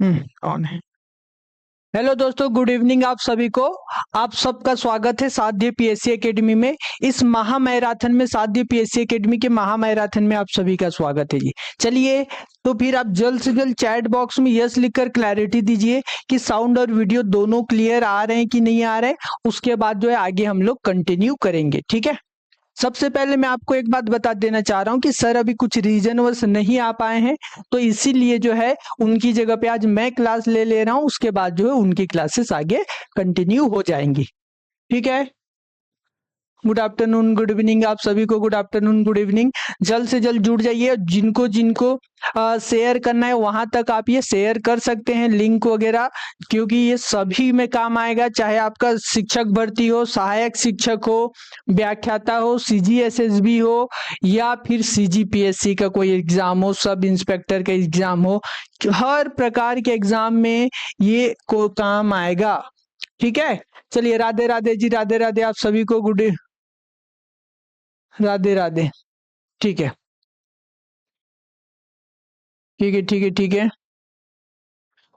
On है। Hello दोस्तों, good evening आप सभी को। आप सबका स्वागत है साध्य पीएससी एकेडमी में। इस महा मैराथन में, साध्य पीएससी एकेडमी के महा मैराथन में आप सभी का स्वागत है जी। चलिए, तो फिर आप जल्द से जल्द चैट बॉक्स में यस लिखकर क्लैरिटी दीजिए कि साउंड और वीडियो दोनों क्लियर आ रहे हैं कि नहीं आ रहे हैं। उसके बाद जो है आगे हम लोग कंटिन्यू करेंगे, ठीक है। सबसे पहले मैं आपको एक बात बता देना चाह रहा हूं कि सर अभी कुछ रीजनवश नहीं आ पाए हैं, तो इसीलिए जो है उनकी जगह पे आज मैं क्लास ले रहा हूं। उसके बाद जो है उनकी क्लासेस आगे कंटिन्यू हो जाएंगी, ठीक है। गुड आफ्टरनून, गुड इवनिंग आप सभी को। Good afternoon, good evening. जल्द से जल्द जुड़ जाइए। जिनको जिनको शेयर करना है वहां तक आप ये शेयर कर सकते हैं, लिंक वगैरह, क्योंकि ये सभी में काम आएगा। चाहे आपका शिक्षक भर्ती हो, सहायक शिक्षक हो, व्याख्याता हो, सीजीएसएसबी हो, या फिर सीजीपीएससी का कोई एग्जाम हो, सब इंस्पेक्टर का एग्जाम हो, हर प्रकार के एग्जाम में ये को काम आएगा, ठीक है। चलिए, राधे राधे जी, राधे राधे आप सभी को। गुड, राधे राधे। ठीक है, ठीक है, ठीक है, ठीक है।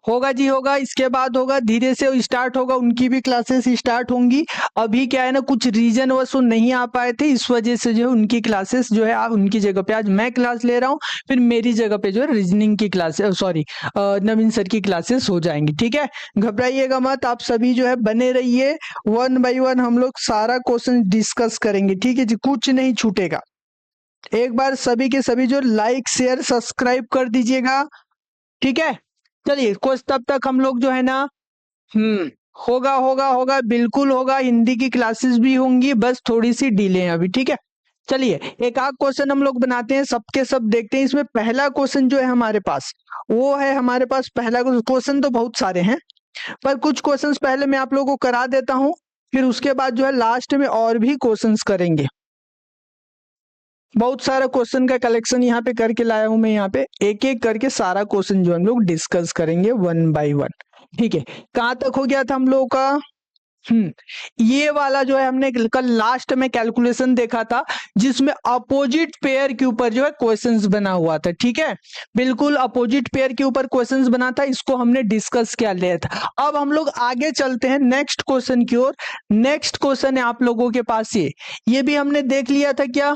होगा जी, होगा। इसके बाद होगा, धीरे से स्टार्ट होगा, उनकी भी क्लासेस स्टार्ट होंगी। अभी क्या है ना, कुछ रीजन वश वो नहीं आ पाए थे, इस वजह से जो है उनकी क्लासेस जो है उनकी जगह पे आज मैं क्लास ले रहा हूँ। फिर मेरी जगह पे जो है रीजनिंग की क्लासेस, सॉरी नवीन सर की क्लासेस हो जाएंगी, ठीक है। घबराइएगा मत, आप सभी जो है बने रहिए। वन बाई वन हम लोग सारा क्वेश्चन डिस्कस करेंगे, ठीक है जी, कुछ नहीं छूटेगा। एक बार सभी के सभी जो लाइक शेयर सब्सक्राइब कर दीजिएगा, ठीक है। चलिए, कुछ तब तक हम लोग जो है ना, होगा होगा होगा, बिल्कुल होगा। हिंदी की क्लासेस भी होंगी, बस थोड़ी सी डिले है अभी, ठीक है। चलिए, एक आध क्वेश्चन हम लोग बनाते हैं, सबके सब देखते हैं। इसमें पहला क्वेश्चन जो है हमारे पास, वो है हमारे पास पहला क्वेश्चन। तो बहुत सारे हैं, पर कुछ क्वेश्चंस पहले मैं आप लोगों को करा देता हूं, फिर उसके बाद जो है लास्ट में और भी क्वेश्चंस करेंगे। बहुत सारा क्वेश्चन का कलेक्शन यहाँ पे करके लाया हूं मैं। यहाँ पे एक एक करके सारा क्वेश्चन जो हम लोग डिस्कस करेंगे वन बाय वन, ठीक है। कहाँ तक हो गया था हम लोगों का? ये वाला जो है हमने कल लास्ट में कैलकुलेशन देखा था, जिसमें अपोजिट पेयर के ऊपर जो है क्वेश्चंस बना हुआ था, ठीक है। बिल्कुल अपोजिट पेयर के ऊपर क्वेश्चंस बना था, इसको हमने डिस्कस किया लिया था। अब हम लोग आगे चलते हैं नेक्स्ट क्वेश्चन की ओर। नेक्स्ट क्वेश्चन है आप लोगों के पास ये भी हमने देख लिया था क्या?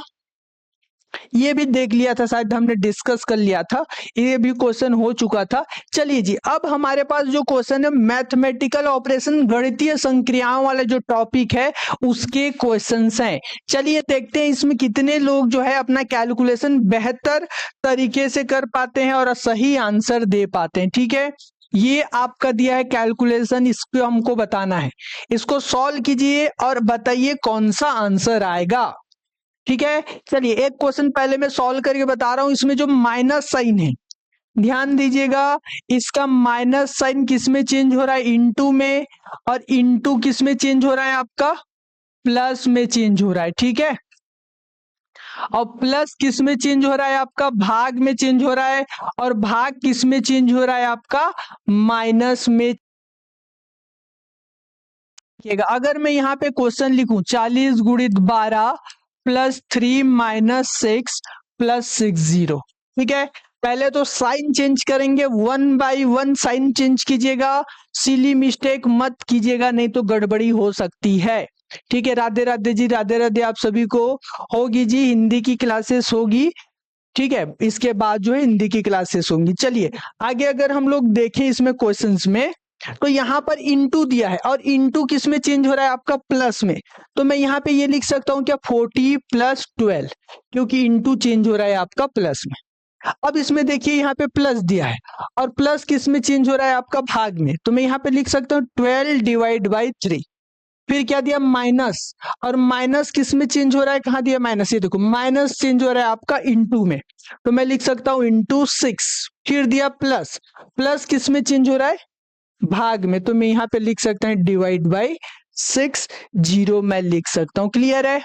ये भी देख लिया था, शायद हमने डिस्कस कर लिया था, ये भी क्वेश्चन हो चुका था। चलिए जी, अब हमारे पास जो क्वेश्चन है मैथमेटिकल ऑपरेशन, गणितीय संक्रियाओं वाला जो टॉपिक है उसके क्वेश्चंस हैं। चलिए देखते हैं इसमें कितने लोग जो है अपना कैलकुलेशन बेहतर तरीके से कर पाते हैं और सही आंसर दे पाते हैं, ठीक है। ये आपका दिया है कैलकुलेशन, इसको हमको बताना है। इसको सॉल्व कीजिए और बताइए कौन सा आंसर आएगा, ठीक है। चलिए, एक क्वेश्चन पहले मैं सॉल्व करके बता रहा हूं। इसमें जो माइनस साइन है, ध्यान दीजिएगा, इसका माइनस साइन किस में चेंज हो रहा है? इनटू में। और इनटू किस में चेंज हो रहा है? आपका प्लस में चेंज हो रहा है, ठीक है। और प्लस किस में चेंज हो रहा है? आपका भाग में चेंज हो रहा है। और भाग किस में चेंज हो रहा है? आपका माइनस में। अगर मैं यहाँ पे क्वेश्चन लिखूं 40 गुणित 12 प्लस 3 माइनस 6 प्लस 60, ठीक है। पहले तो साइन चेंज करेंगे, one by one sine change कीजिएगा, सिली मिस्टेक मत कीजिएगा, नहीं तो गड़बड़ी हो सकती है, ठीक है। राधे राधे जी, राधे राधे आप सभी को। होगी जी, हिंदी की क्लासेस होगी, ठीक है। इसके बाद जो है हिंदी की क्लासेस होंगी। चलिए आगे अगर हम लोग देखें इसमें क्वेश्चंस में, तो यहाँ पर इनटू दिया है, और इनटू किस में चेंज हो रहा है? आपका प्लस में। तो मैं यहाँ पे ये लिख सकता हूँ क्या? 40 प्लस 12, क्योंकि इनटू चेंज हो रहा है आपका प्लस में। अब इसमें देखिए यहाँ पे प्लस दिया है, और प्लस किस में चेंज हो रहा है? आपका भाग में। तो मैं यहाँ पे लिख सकता हूँ 12 डिवाइड बाई 3। फिर क्या दिया? माइनस। और माइनस किस में चेंज हो रहा है? कहाँ दिया माइनस? ये देखो, माइनस चेंज हो रहा है आपका इनटू में, तो मैं लिख सकता हूँ इंटू 6। फिर दिया प्लस, प्लस किस में चेंज हो रहा है? भाग में, तो मैं यहाँ पे लिख सकता हूँ डिवाइड बाई 6, 0 मैं लिख सकता हूँ। क्लियर है?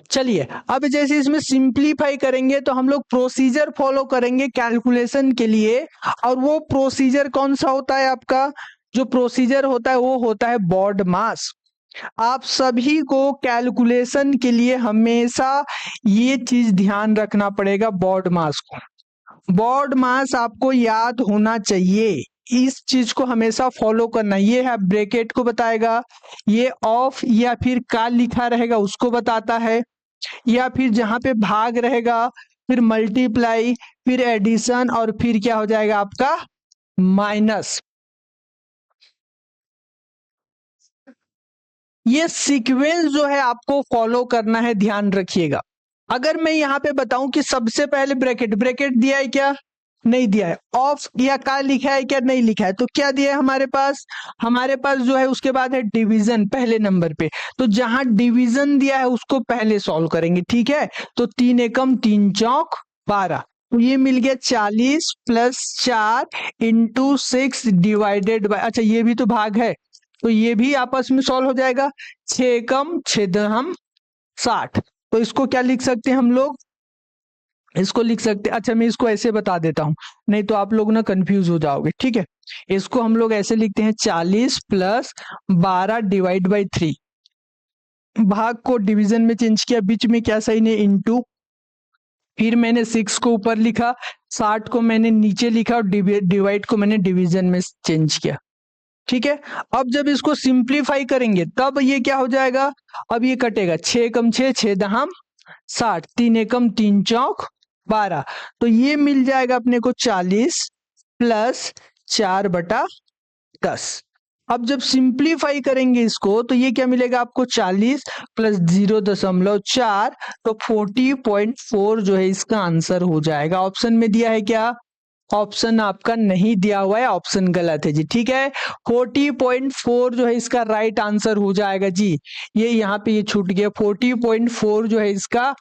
चलिए, अब जैसे इसमें सिंप्लीफाई करेंगे तो हम लोग प्रोसीजर फॉलो करेंगे कैलकुलेशन के लिए, और वो प्रोसीजर कौन सा होता है? आपका जो प्रोसीजर होता है वो होता है बॉड मास। आप सभी को कैलकुलेशन के लिए हमेशा ये चीज ध्यान रखना पड़ेगा, बॉड मास को। बोर्ड मास आपको याद होना चाहिए, इस चीज को हमेशा फॉलो करना। ये है ब्रैकेट को बताएगा, ये ऑफ या फिर का लिखा रहेगा उसको बताता है, या फिर जहां पे भाग रहेगा फिर मल्टीप्लाई, फिर एडिशन, और फिर क्या हो जाएगा आपका माइनस। ये सीक्वेंस जो है आपको फॉलो करना है, ध्यान रखिएगा। अगर मैं यहाँ पे बताऊं कि सबसे पहले ब्रैकेट, ब्रैकेट दिया है क्या, नहीं दिया है, ऑफ या का लिखा है क्या, नहीं लिखा है, तो क्या दिया है हमारे पास जो है उसके बाद है डिवीजन पहले नंबर पे, तो जहां डिवीजन दिया है उसको पहले सॉल्व करेंगे, ठीक है। तो 3 एकम 3 चौक 12, तो ये मिल गया 40 प्लस 4 इंटू 6 डिवाइडेड बाय, अच्छा ये भी तो भाग है तो ये भी आपस में सॉल्व हो जाएगा, 6 एकम 6 दहम 60, तो इसको क्या लिख सकते हैं हम लोग, इसको लिख सकते, अच्छा मैं इसको ऐसे बता देता हूं, नहीं तो आप लोग ना कंफ्यूज हो जाओगे, ठीक है। इसको हम लोग ऐसे लिखते हैं 40 प्लस 12 डिवाइड बाई 3, भाग को डिवीजन में चेंज किया, बीच में क्या साइन है इनटू, फिर मैंने 6 को ऊपर लिखा, 60 को मैंने नीचे लिखा और डिवाइड को मैंने डिवीजन में चेंज किया, ठीक है। अब जब इसको सिंप्लीफाई करेंगे तब ये क्या हो जाएगा, अब ये कटेगा, 6 एकम 6 6 दहम 60, 3 एकम 3 चौक 12, तो ये मिल जाएगा अपने को 40 प्लस 4/10। अब जब सिंप्लीफाई करेंगे इसको तो ये क्या मिलेगा आपको, 40 प्लस 0.4, तो 40.4 जो है इसका आंसर हो जाएगा। ऑप्शन में दिया है क्या, ऑप्शन आपका नहीं दिया हुआ है, ऑप्शन गलत है जी, ठीक है। 40.4 जो है इसका राइट आंसर हो जाएगा जी, ये यहाँ पे ये छूट गया, 40.4 जो है इसका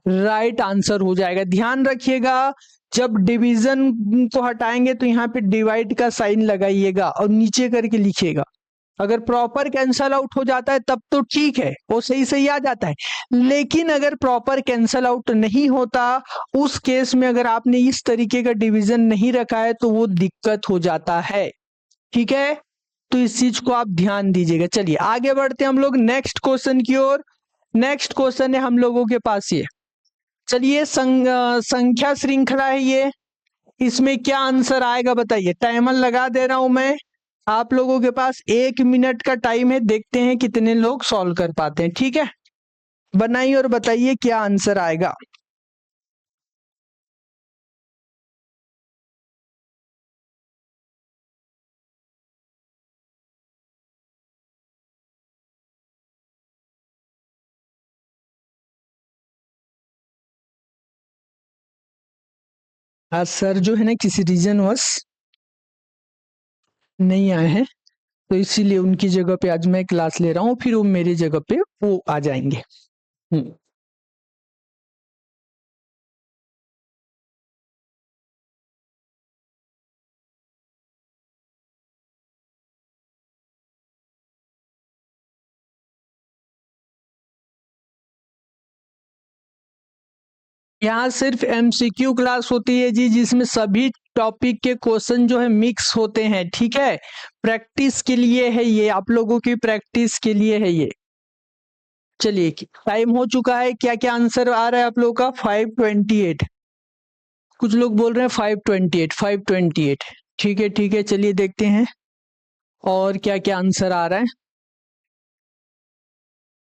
राइट आंसर हो जाएगा। ध्यान रखिएगा जब डिवीजन को हटाएंगे तो यहाँ पे डिवाइड का साइन लगाइएगा और नीचे करके लिखिएगा, अगर प्रॉपर कैंसल आउट हो जाता है तब तो ठीक है, वो सही सही आ जाता है, लेकिन अगर प्रॉपर कैंसल आउट नहीं होता उस केस में अगर आपने इस तरीके का डिवीजन नहीं रखा है तो वो दिक्कत हो जाता है, ठीक है। तो इस चीज को आप ध्यान दीजिएगा। चलिए आगे बढ़ते हैं हम लोग नेक्स्ट क्वेश्चन की ओर। नेक्स्ट क्वेश्चन है हम लोगों के पास ये, चलिए संख्या श्रृंखला है ये, इसमें क्या आंसर आएगा बताइए। टाइमर लगा दे रहा हूं मैं, आप लोगों के पास 1 मिनट का टाइम है, देखते हैं कितने लोग सॉल्व कर पाते हैं, ठीक है। बनाइए और बताइए क्या आंसर आएगा। आज सर जो है ना किसी रीजन वश नहीं आए हैं, तो इसीलिए उनकी जगह पे आज मैं क्लास ले रहा हूँ, फिर वो मेरी जगह पे वो आ जाएंगे। यहाँ सिर्फ एमसीक्यू क्लास होती है जी, जिसमें सभी टॉपिक के क्वेश्चन जो है मिक्स होते हैं, ठीक है। प्रैक्टिस के लिए है ये, आप लोगों की प्रैक्टिस के लिए है ये। चलिए टाइम हो चुका है, क्या क्या आंसर आ रहा है आप लोगों का, 528, कुछ लोग बोल रहे हैं 528 528, ठीक है चलिए देखते हैं और क्या क्या आंसर आ रहा है।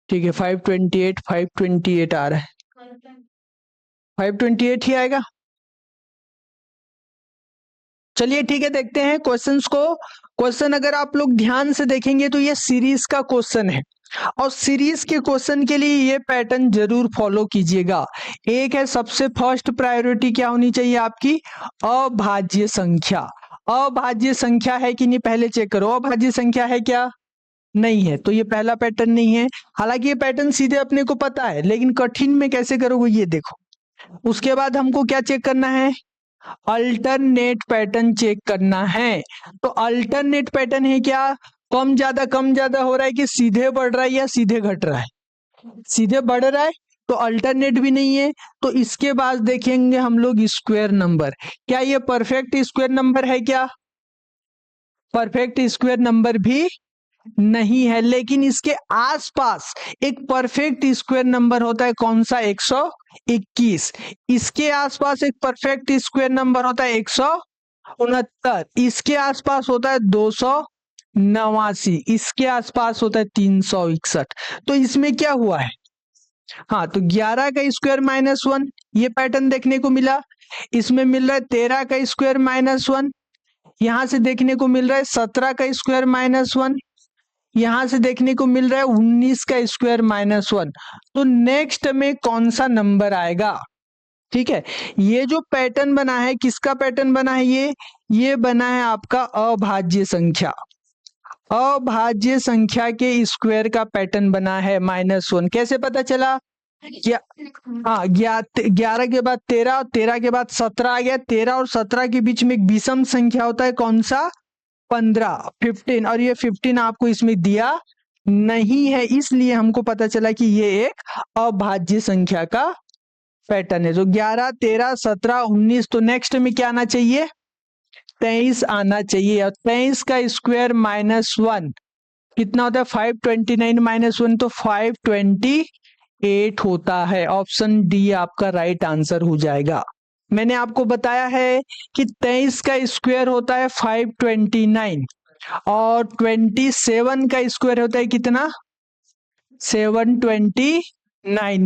ठीक है 528 528 आ रहा है, 528 ही आएगा। चलिए ठीक है देखते हैं क्वेश्चंस को। क्वेश्चन अगर आप लोग ध्यान से देखेंगे तो ये सीरीज का क्वेश्चन है, और सीरीज के क्वेश्चन के लिए ये पैटर्न जरूर फॉलो कीजिएगा। एक है सबसे फर्स्ट प्रायोरिटी क्या होनी चाहिए आपकी, अभाज्य संख्या। अभाज्य संख्या है कि नहीं पहले चेक करो, अभाज्य संख्या है क्या, नहीं है, तो ये पहला पैटर्न नहीं है। हालांकि ये पैटर्न सीधे अपने को पता है, लेकिन कठिन में कैसे करोगे ये देखो। उसके बाद हमको क्या चेक करना है, अल्टरनेट पैटर्न चेक करना है। तो अल्टरनेट पैटर्न है क्या, कम ज्यादा हो रहा है कि सीधे बढ़ रहा है या सीधे घट रहा है, सीधे बढ़ रहा है तो अल्टरनेट भी नहीं है। तो इसके बाद देखेंगे हम लोग स्क्वायर नंबर, क्या ये परफेक्ट स्क्वायर नंबर है क्या, परफेक्ट स्क्वायर नंबर भी नहीं है, लेकिन इसके आसपास एक परफेक्ट स्क्वायर नंबर होता है, कौन सा, 21। इसके आसपास एक परफेक्ट स्क्वायर नंबर होता है 169। इसके आसपास होता है 289। इसके आसपास होता है 361। तो इसमें क्या हुआ है? हाँ, तो 11 का स्क्वायर -1 ये पैटर्न देखने को मिला। इसमें मिल रहा है 13 का स्क्वायर -1। यहां से देखने को मिल रहा है 17 का स्क्वायर -1। यहां से देखने को मिल रहा है 19 का स्क्वायर -1। तो नेक्स्ट में कौन सा नंबर आएगा? ठीक है, ये जो पैटर्न बना है किसका पैटर्न बना है? ये बना है आपका अभाज्य संख्या। अभाज्य संख्या के स्क्वायर का पैटर्न बना है -1। कैसे पता चला? क्या? हाँ, 11 के बाद 13, 13 के बाद 17 आ गया। 13 और 17 के बीच में एक विषम संख्या होता है, कौन सा? 15, 15। और ये 15 आपको इसमें दिया नहीं है, इसलिए हमको पता चला कि ये एक अभाज्य संख्या का पैटर्न है। जो 11, 13, 17, 19, तो नेक्स्ट में क्या आना चाहिए? 23 आना चाहिए। और 23 का स्क्वायर -1 कितना होता है? 529 -1, तो 528 होता है। ऑप्शन डी आपका राइट आंसर हो जाएगा। मैंने आपको बताया है कि 23 का स्क्वायर होता है 529 और 27 का स्क्वायर होता है कितना? 729।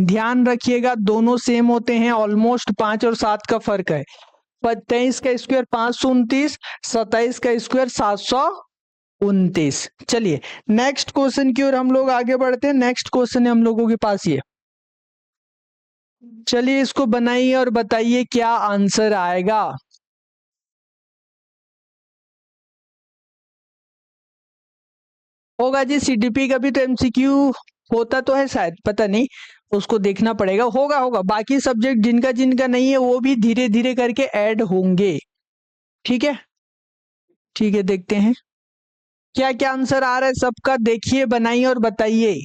ध्यान रखिएगा दोनों सेम होते हैं, ऑलमोस्ट 5 और 7 का फर्क है। 23 का स्क्वायर 529, 27 का स्क्वायर 729। चलिए नेक्स्ट क्वेश्चन की ओर हम लोग आगे बढ़ते हैं। नेक्स्ट क्वेश्चन है हम लोगों के पास ये। चलिए इसको बनाइए और बताइए क्या आंसर आएगा। होगा जी, सीडीपी का भी तो एमसीक्यू होता तो है शायद, पता नहीं, उसको देखना पड़ेगा। होगा होगा, बाकी सब्जेक्ट जिनका जिनका नहीं है वो भी धीरे धीरे करके ऐड होंगे। ठीक है, ठीक है, देखते हैं क्या क्या आंसर आ रहा है सबका। देखिए, बनाइए और बताइए।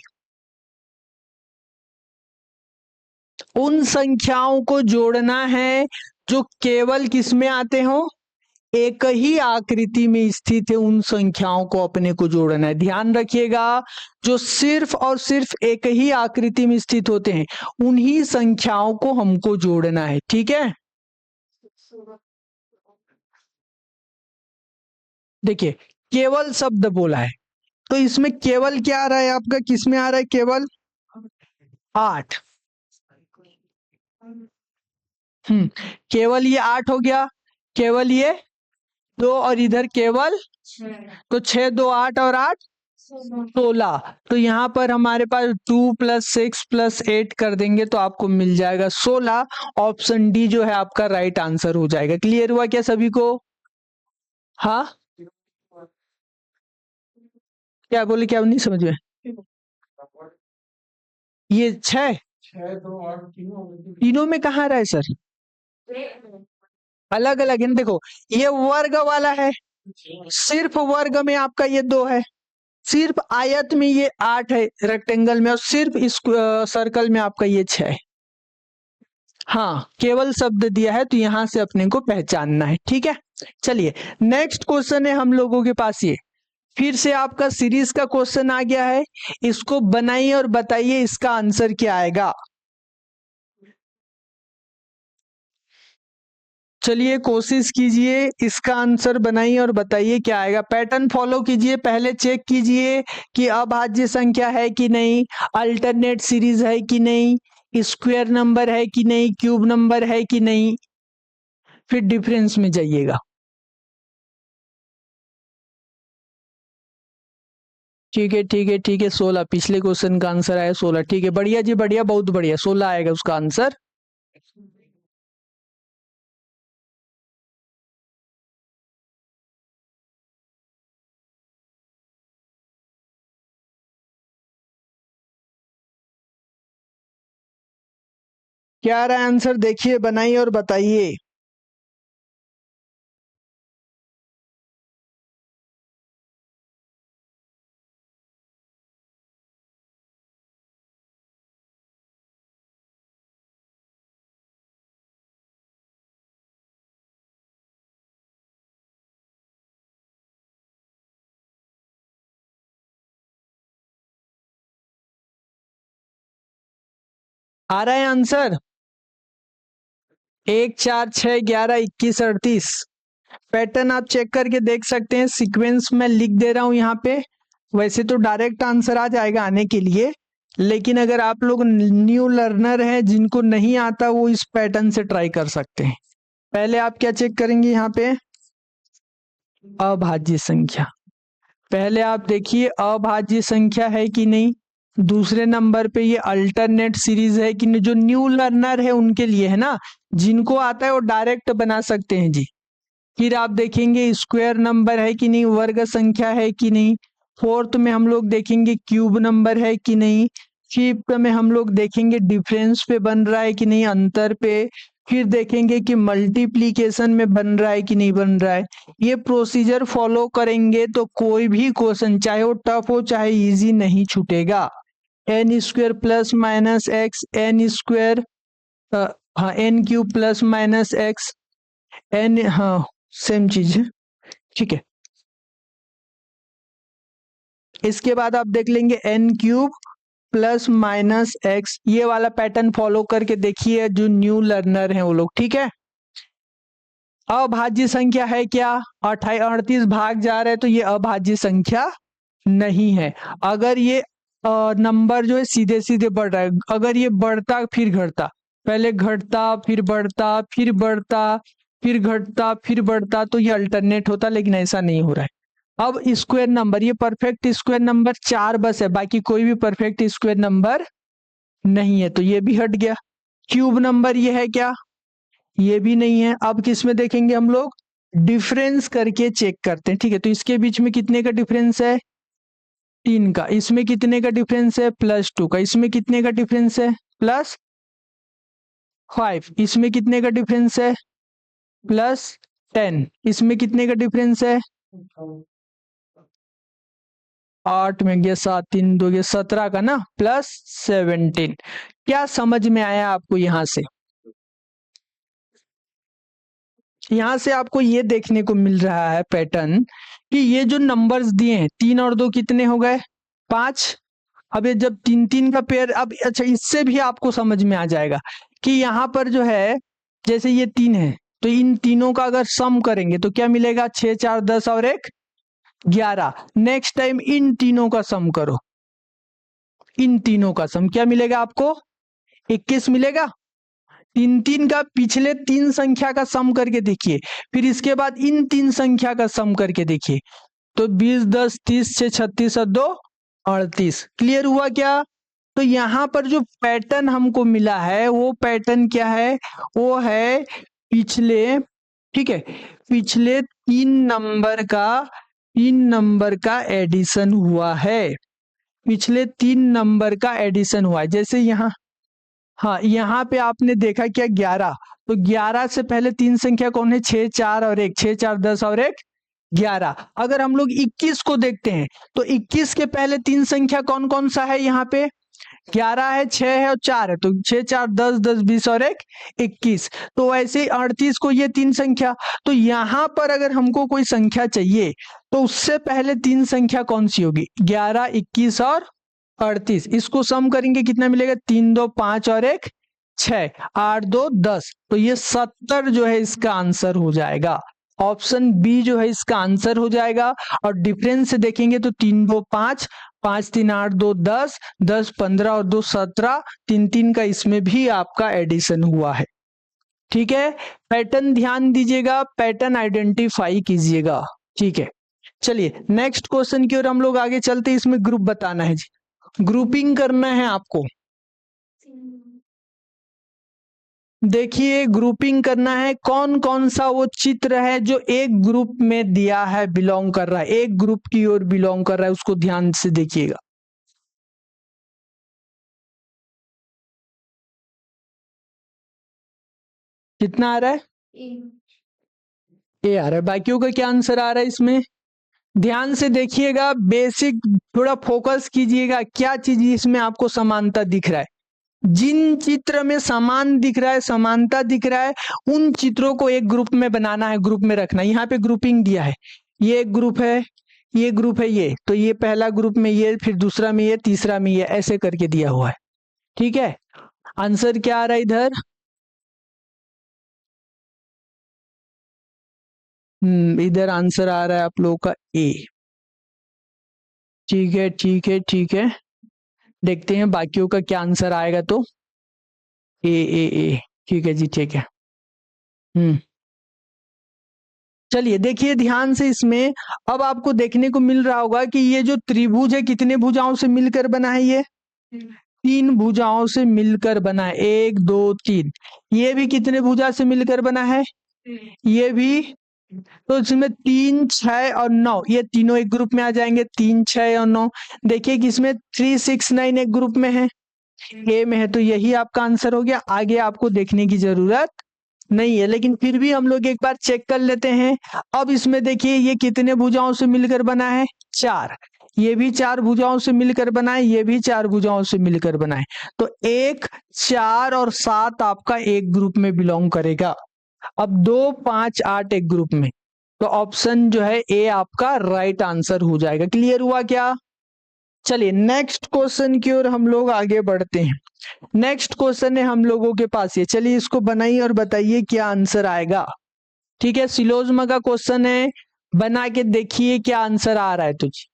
उन संख्याओं को जोड़ना है जो केवल किस में आते हो? एक ही आकृति में स्थित है, उन संख्याओं को अपने को जोड़ना है। ध्यान रखिएगा, जो सिर्फ और सिर्फ एक ही आकृति में स्थित होते हैं उन्हीं संख्याओं को हमको जोड़ना है। ठीक है, देखिए केवल शब्द बोला है, तो इसमें केवल क्या आ रहा है आपका? किस में आ रहा है केवल? 8। केवल ये 8 हो गया, केवल ये 2 और इधर केवल, तो 6, 2, 8 और 8 16। तो यहाँ पर हमारे पास 2 + 6 + 8 कर देंगे तो आपको मिल जाएगा 16। ऑप्शन डी जो है आपका राइट आंसर हो जाएगा। क्लियर हुआ क्या सभी को? हाँ, क्या बोले? क्या नहीं समझ में? ये 6 तीनों में कहाँ रहा है सर? अलग अलग है ना। देखो, ये वर्ग वाला है, सिर्फ वर्ग में आपका ये 2 है, सिर्फ आयत में ये 8 है रेक्टेंगल में, और सिर्फ इस सर्कल में आपका ये 6 है। हाँ, केवल शब्द दिया है तो यहां से अपने को पहचानना है। ठीक है, चलिए नेक्स्ट क्वेश्चन है हम लोगों के पास ये। फिर से आपका सीरीज का क्वेश्चन आ गया है, इसको बनाइए और बताइए इसका आंसर क्या आएगा। चलिए कोशिश कीजिए, इसका आंसर बनाइए और बताइए क्या आएगा। पैटर्न फॉलो कीजिए, पहले चेक कीजिए कि अभाज्य संख्या है कि नहीं, अल्टरनेट सीरीज है कि नहीं, स्क्वायर नंबर है कि नहीं, क्यूब नंबर है कि नहीं, फिर डिफरेंस में जाइएगा। ठीक है, ठीक है, ठीक है, 16 पिछले क्वेश्चन का आंसर आया 16। ठीक है, बढ़िया जी, बढ़िया, बहुत बढ़िया, 16 आएगा उसका आंसर। क्या आ रहा है आंसर? देखिए, बनाइए और बताइए। आ रहा है आंसर? 1 4 6 11 21 38। पैटर्न आप चेक करके देख सकते हैं, सीक्वेंस में लिख दे रहा हूं यहाँ पे। वैसे तो डायरेक्ट आंसर आ जाएगा आने के लिए, लेकिन अगर आप लोग न्यू लर्नर हैं जिनको नहीं आता वो इस पैटर्न से ट्राई कर सकते हैं। पहले आप क्या चेक करेंगे यहाँ पे, अभाज्य संख्या। पहले आप देखिए अभाज्य संख्या है कि नहीं। दूसरे नंबर पे ये अल्टरनेट सीरीज है कि नहीं। जो न्यू लर्नर है उनके लिए है ना, जिनको आता है वो डायरेक्ट बना सकते हैं जी। फिर आप देखेंगे स्क्वायर नंबर है कि नहीं, वर्ग संख्या है कि नहीं। फोर्थ में हम लोग देखेंगे क्यूब नंबर है कि नहीं। फिफ्थ में हम लोग देखेंगे डिफरेंस पे बन रहा है कि नहीं, अंतर पे। फिर देखेंगे कि मल्टीप्लीकेशन में बन रहा है कि नहीं बन रहा है। ये प्रोसीजर फॉलो करेंगे तो कोई भी क्वेश्चन चाहे वो टफ हो चाहे इजी नहीं छूटेगा। N square plus minus X, N square हाँ N cube plus minus X, N हाँ सेम चीज है, ठीक है। इसके बाद आप देख लेंगे N cube plus minus X, ये वाला पैटर्न फॉलो करके देखिए जो न्यू लर्नर हैं वो लोग, ठीक है। अभाज्य संख्या है क्या, 38 भाग जा रहे हैं तो ये अभाज्य संख्या नहीं है। अगर ये नंबर जो है सीधे सीधे बढ़ रहा है, अगर ये बढ़ता फिर घटता, पहले घटता फिर बढ़ता फिर बढ़ता फिर घटता फिर बढ़ता, तो ये अल्टरनेट होता, लेकिन ऐसा नहीं हो रहा है। अब स्क्वायर नंबर, ये परफेक्ट स्क्वायर नंबर 4 बस है, बाकी कोई भी परफेक्ट स्क्वायर नंबर नहीं है, तो ये भी हट गया। क्यूब नंबर ये है क्या, ये भी नहीं है। अब किस में देखेंगे हम लोग, डिफरेंस करके चेक करते हैं, ठीक है। तो इसके बीच में कितने का डिफरेंस है, 3 का। इसमें कितने का डिफरेंस है, +2 का। इसमें कितने का डिफरेंस है, +5। इसमें कितने का डिफरेंस है, +10। इसमें कितने का डिफरेंस है, 8 में गया 7, 3 2 गया 17 का ना, +17। क्या समझ में आया आपको यहां से, यहां से आपको ये देखने को मिल रहा है पैटर्न कि ये जो नंबर्स दिए हैं 3 और 2 कितने हो गए, 5। अब ये जब 3 3 का पेयर, अब अच्छा इससे भी आपको समझ में आ जाएगा कि यहाँ पर जो है जैसे ये 3 है तो इन तीनों का अगर सम करेंगे तो क्या मिलेगा, 6 4 10 और 1 11। नेक्स्ट टाइम इन तीनों का सम करो, इन तीनों का सम क्या मिलेगा आपको, 21 मिलेगा। 3 3 का पिछले 3 संख्या का सम करके देखिए, फिर इसके बाद इन 3 संख्या का सम करके देखिए, तो 20 10 30 6 36 और 2 38। क्लियर हुआ क्या। तो यहाँ पर जो पैटर्न हमको मिला है वो पैटर्न क्या है, वो है पिछले, ठीक है, पिछले 3 नंबर का एडिशन हुआ है, पिछले 3 नंबर का एडिशन हुआ है। जैसे यहाँ, हाँ यहाँ पे आपने देखा क्या 11, तो 11 से पहले 3 संख्या कौन है, 6 4 और 1, 6 4 10 और 1 11। अगर हम लोग 21 को देखते हैं तो 21 के पहले 3 संख्या कौन कौन सा है, यहाँ पे 11 है, 6 है और 4 है, तो 6 4 10 10 20 और 1 21। तो वैसे ही 38 को ये 3 संख्या, तो यहाँ पर अगर हमको कोई संख्या चाहिए तो उससे पहले 3 संख्या कौन सी होगी, 11 21 और 38। इसको सम करेंगे कितना मिलेगा, 3 2 5 और 1 6, 8 2 10। तो ये 70 जो है इसका आंसर हो जाएगा, ऑप्शन बी जो है इसका आंसर हो जाएगा। और डिफरेंस से देखेंगे तो 3 2 5, 5 3 8 2 10, 10 15 और 2 17, 3 3 का इसमें भी आपका एडिशन हुआ है, ठीक है। पैटर्न ध्यान दीजिएगा, पैटर्न आइडेंटिफाई कीजिएगा, ठीक है। चलिए नेक्स्ट क्वेश्चन की ओर हम लोग आगे चलते हैं। इसमें ग्रुप बताना है जी, ग्रुपिंग करना है आपको। देखिए ग्रुपिंग करना है, कौन कौन सा वो चित्र है जो एक ग्रुप में दिया है, बिलोंग कर रहा है, एक ग्रुप की ओर बिलोंग कर रहा है, उसको ध्यान से देखिएगा। कितना आ रहा है, ए आ रहा है। बाकियों का क्या आंसर आ रहा है इसमें, ध्यान से देखिएगा, बेसिक थोड़ा फोकस कीजिएगा, क्या चीज इसमें आपको समानता दिख रहा है। जिन चित्र में समान दिख रहा है, समानता दिख रहा है, उन चित्रों को एक ग्रुप में बनाना है, ग्रुप में रखना है। यहाँ पे ग्रुपिंग दिया है, ये एक ग्रुप है, ये ग्रुप है, ये तो ये पहला ग्रुप में ये, फिर दूसरा में ये, तीसरा में ये, ऐसे करके दिया हुआ है, ठीक है। आंसर क्या आ रहा है इधर, इधर आंसर आ रहा है आप लोगों का ए। ठीक है ठीक है ठीक है, देखते हैं बाकियों का क्या आंसर आएगा। तो ए। ठीक है जी, ठीक है। चलिए देखिए ध्यान से इसमें, अब आपको देखने को मिल रहा होगा कि ये जो त्रिभुज है कितने भुजाओं से मिलकर बना है? ये 3 भुजाओं से मिलकर बना है, 1 2 3। ये भी कितने भुजा से मिलकर बना है? ये भी। तो इसमें 3 6 और 9, ये तीनों एक ग्रुप में आ जाएंगे, 3 6 और 9। देखिए कि इसमें 3 6 9 एक ग्रुप में है, ए में है, तो यही आपका आंसर हो गया। आगे आपको देखने की जरूरत नहीं है, लेकिन फिर भी हम लोग एक बार चेक कर लेते हैं। अब इसमें देखिए ये कितने भुजाओं से मिलकर बना है? 4। ये भी 4 भुजाओं से मिलकर बना है, ये भी 4 भुजाओं से मिलकर बना है। तो 1 4 और 7 आपका एक ग्रुप में बिलोंग करेगा। अब 2 5 8 एक ग्रुप में, तो ऑप्शन जो है ए आपका राइट आंसर हो जाएगा। क्लियर हुआ क्या? चलिए नेक्स्ट क्वेश्चन की ओर हम लोग आगे बढ़ते हैं। नेक्स्ट क्वेश्चन है हम लोगों के पास ये, चलिए इसको बनाइए और बताइए क्या आंसर आएगा। ठीक है, सिलोजमा का क्वेश्चन है, बना के देखिए क्या आंसर आ रहा है तुझे।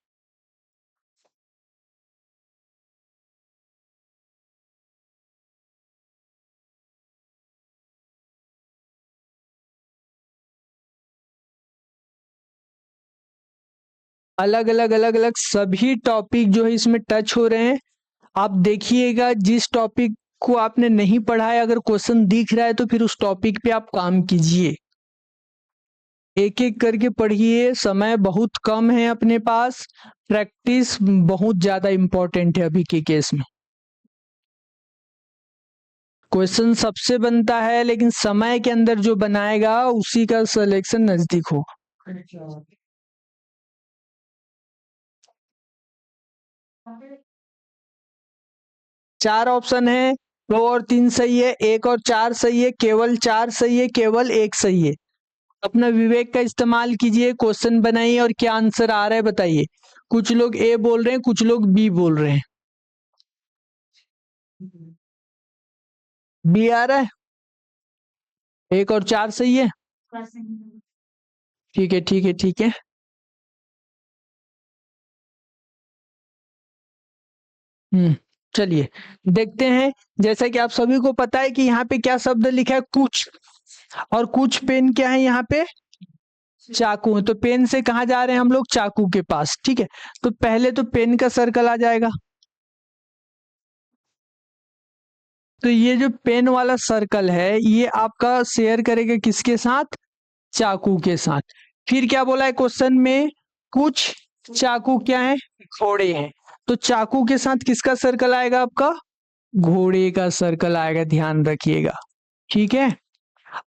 अलग अलग सभी टॉपिक जो है इसमें टच हो रहे हैं। आप देखिएगा जिस टॉपिक को आपने नहीं पढ़ा है, अगर क्वेश्चन दिख रहा है तो फिर उस टॉपिक पे आप काम कीजिए, एक एक करके पढ़िए। समय बहुत कम है अपने पास, प्रैक्टिस बहुत ज्यादा इंपॉर्टेंट है अभी के केस में। क्वेश्चन सबसे बनता है, लेकिन समय के अंदर जो बनाएगा उसी का सिलेक्शन नजदीक हो। 4 ऑप्शन है, 2 और 3 सही है, 1 और 4 सही है, केवल 4 सही है, केवल 1 सही है। अपना विवेक का इस्तेमाल कीजिए, क्वेश्चन बनाइए और क्या आंसर आ रहा है बताइए। कुछ लोग ए बोल रहे हैं, कुछ लोग बी बोल रहे हैं। बी आ रहा है, 1 और 4 सही है। ठीक है ठीक है ठीक है। चलिए देखते हैं। जैसा कि आप सभी को पता है कि यहाँ पे क्या शब्द लिखा है? कुछ। और कुछ पेन क्या है यहाँ पे? चाकू है। तो पेन से कहाँ जा रहे हैं हम लोग? चाकू के पास। ठीक है, तो पहले तो पेन का सर्कल आ जाएगा। तो ये जो पेन वाला सर्कल है ये आपका शेयर करेगा किसके साथ? चाकू के साथ। फिर क्या बोला है क्वेश्चन में? कुछ चाकू क्या है? घोड़े हैं। तो चाकू के साथ किसका सर्कल आएगा आपका? घोड़े का सर्कल आएगा, ध्यान रखिएगा। ठीक है,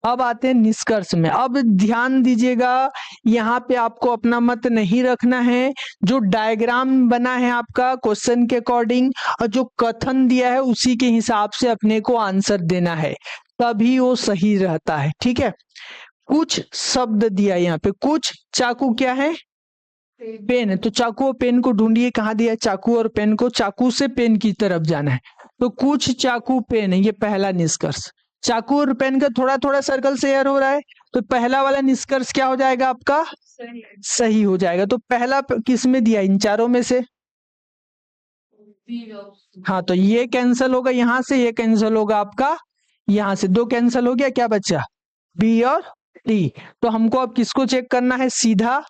अब आते हैं निष्कर्ष में। अब ध्यान दीजिएगा, यहाँ पे आपको अपना मत नहीं रखना है। जो डायग्राम बना है आपका क्वेश्चन के अकॉर्डिंग और जो कथन दिया है उसी के हिसाब से अपने को आंसर देना है, तभी वो सही रहता है। ठीक है, कुछ शब्द दिया है यहाँ पे। कुछ चाकू क्या है? पेन है। तो चाकू और पेन को ढूंढिए, कहाँ दिया है? चाकू और पेन को, चाकू से पेन की तरफ जाना है। तो कुछ चाकू पेन है, ये पहला निष्कर्ष। चाकू और पेन का थोड़ा थोड़ा सर्कल शेयर हो रहा है, तो पहला वाला निष्कर्ष क्या हो जाएगा आपका? सही हो जाएगा। तो पहला किस में दिया? इन चारों में से। हाँ, तो ये कैंसिल होगा यहाँ से, ये कैंसिल होगा आपका यहाँ से, 2 कैंसिल हो गया, क्या बचा? बी और डी। तो हमको अब किसको चेक करना है? सीधा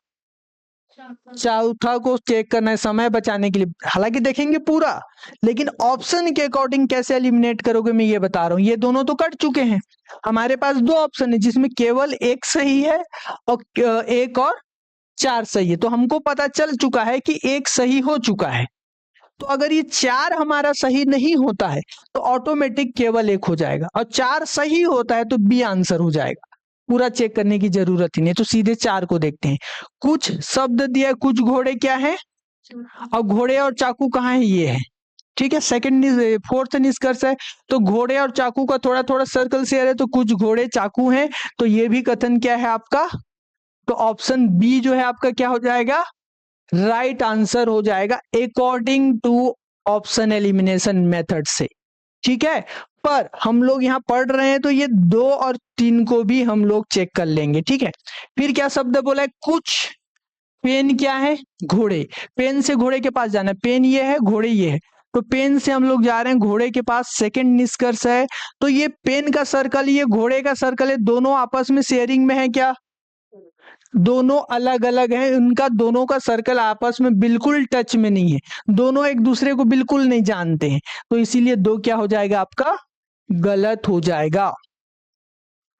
चौथा को चेक करना है समय बचाने के लिए। हालांकि देखेंगे पूरा, लेकिन ऑप्शन के अकॉर्डिंग कैसे एलिमिनेट करोगे मैं ये बता रहा हूँ। ये दोनों तो कट चुके हैं, हमारे पास 2 ऑप्शन है जिसमें केवल 1 सही है और 1 और 4 सही है। तो हमको पता चल चुका है कि 1 सही हो चुका है। तो अगर ये 4 हमारा सही नहीं होता है तो ऑटोमेटिक केवल 1 हो जाएगा, और 4 सही होता है तो बी आंसर हो जाएगा। पूरा चेक करने की जरूरत ही नहीं, तो सीधे 4 को देखते हैं। कुछ शब्द दिया, कुछ घोड़े क्या है? और घोड़े और चाकू कहाँ है? ये है। ठीक है, सेकंड फोर्थ निष्कर्ष है। तो घोड़े और चाकू का थोड़ा थोड़ा सर्कल शेयर है, तो कुछ घोड़े चाकू हैं। तो ये भी कथन क्या है आपका? तो ऑप्शन बी जो है आपका क्या हो जाएगा? राइट आंसर हो जाएगा, according to option elimination method से। ठीक है, पर हम लोग यहाँ पढ़ रहे हैं तो ये 2 और 3 को भी हम लोग चेक कर लेंगे, ठीक है। फिर क्या शब्द बोला है, कुछ। पेन क्या है, घोड़े। पेन से घोड़े के पास जाना है, पेन ये है, घोड़े ये है, तो पेन से हम लोग जा रहे हैं घोड़े के पास। सेकंड निष्कर्ष है, तो ये पेन का सर्कल, ये घोड़े का सर्कल है, दोनों आपस में शेयरिंग में है क्या, दोनों अलग अलग हैं, उनका दोनों का सर्कल आपस में बिल्कुल टच में नहीं है, दोनों एक दूसरे को बिल्कुल नहीं जानते हैं, तो इसीलिए 2 क्या हो जाएगा आपका, गलत हो जाएगा।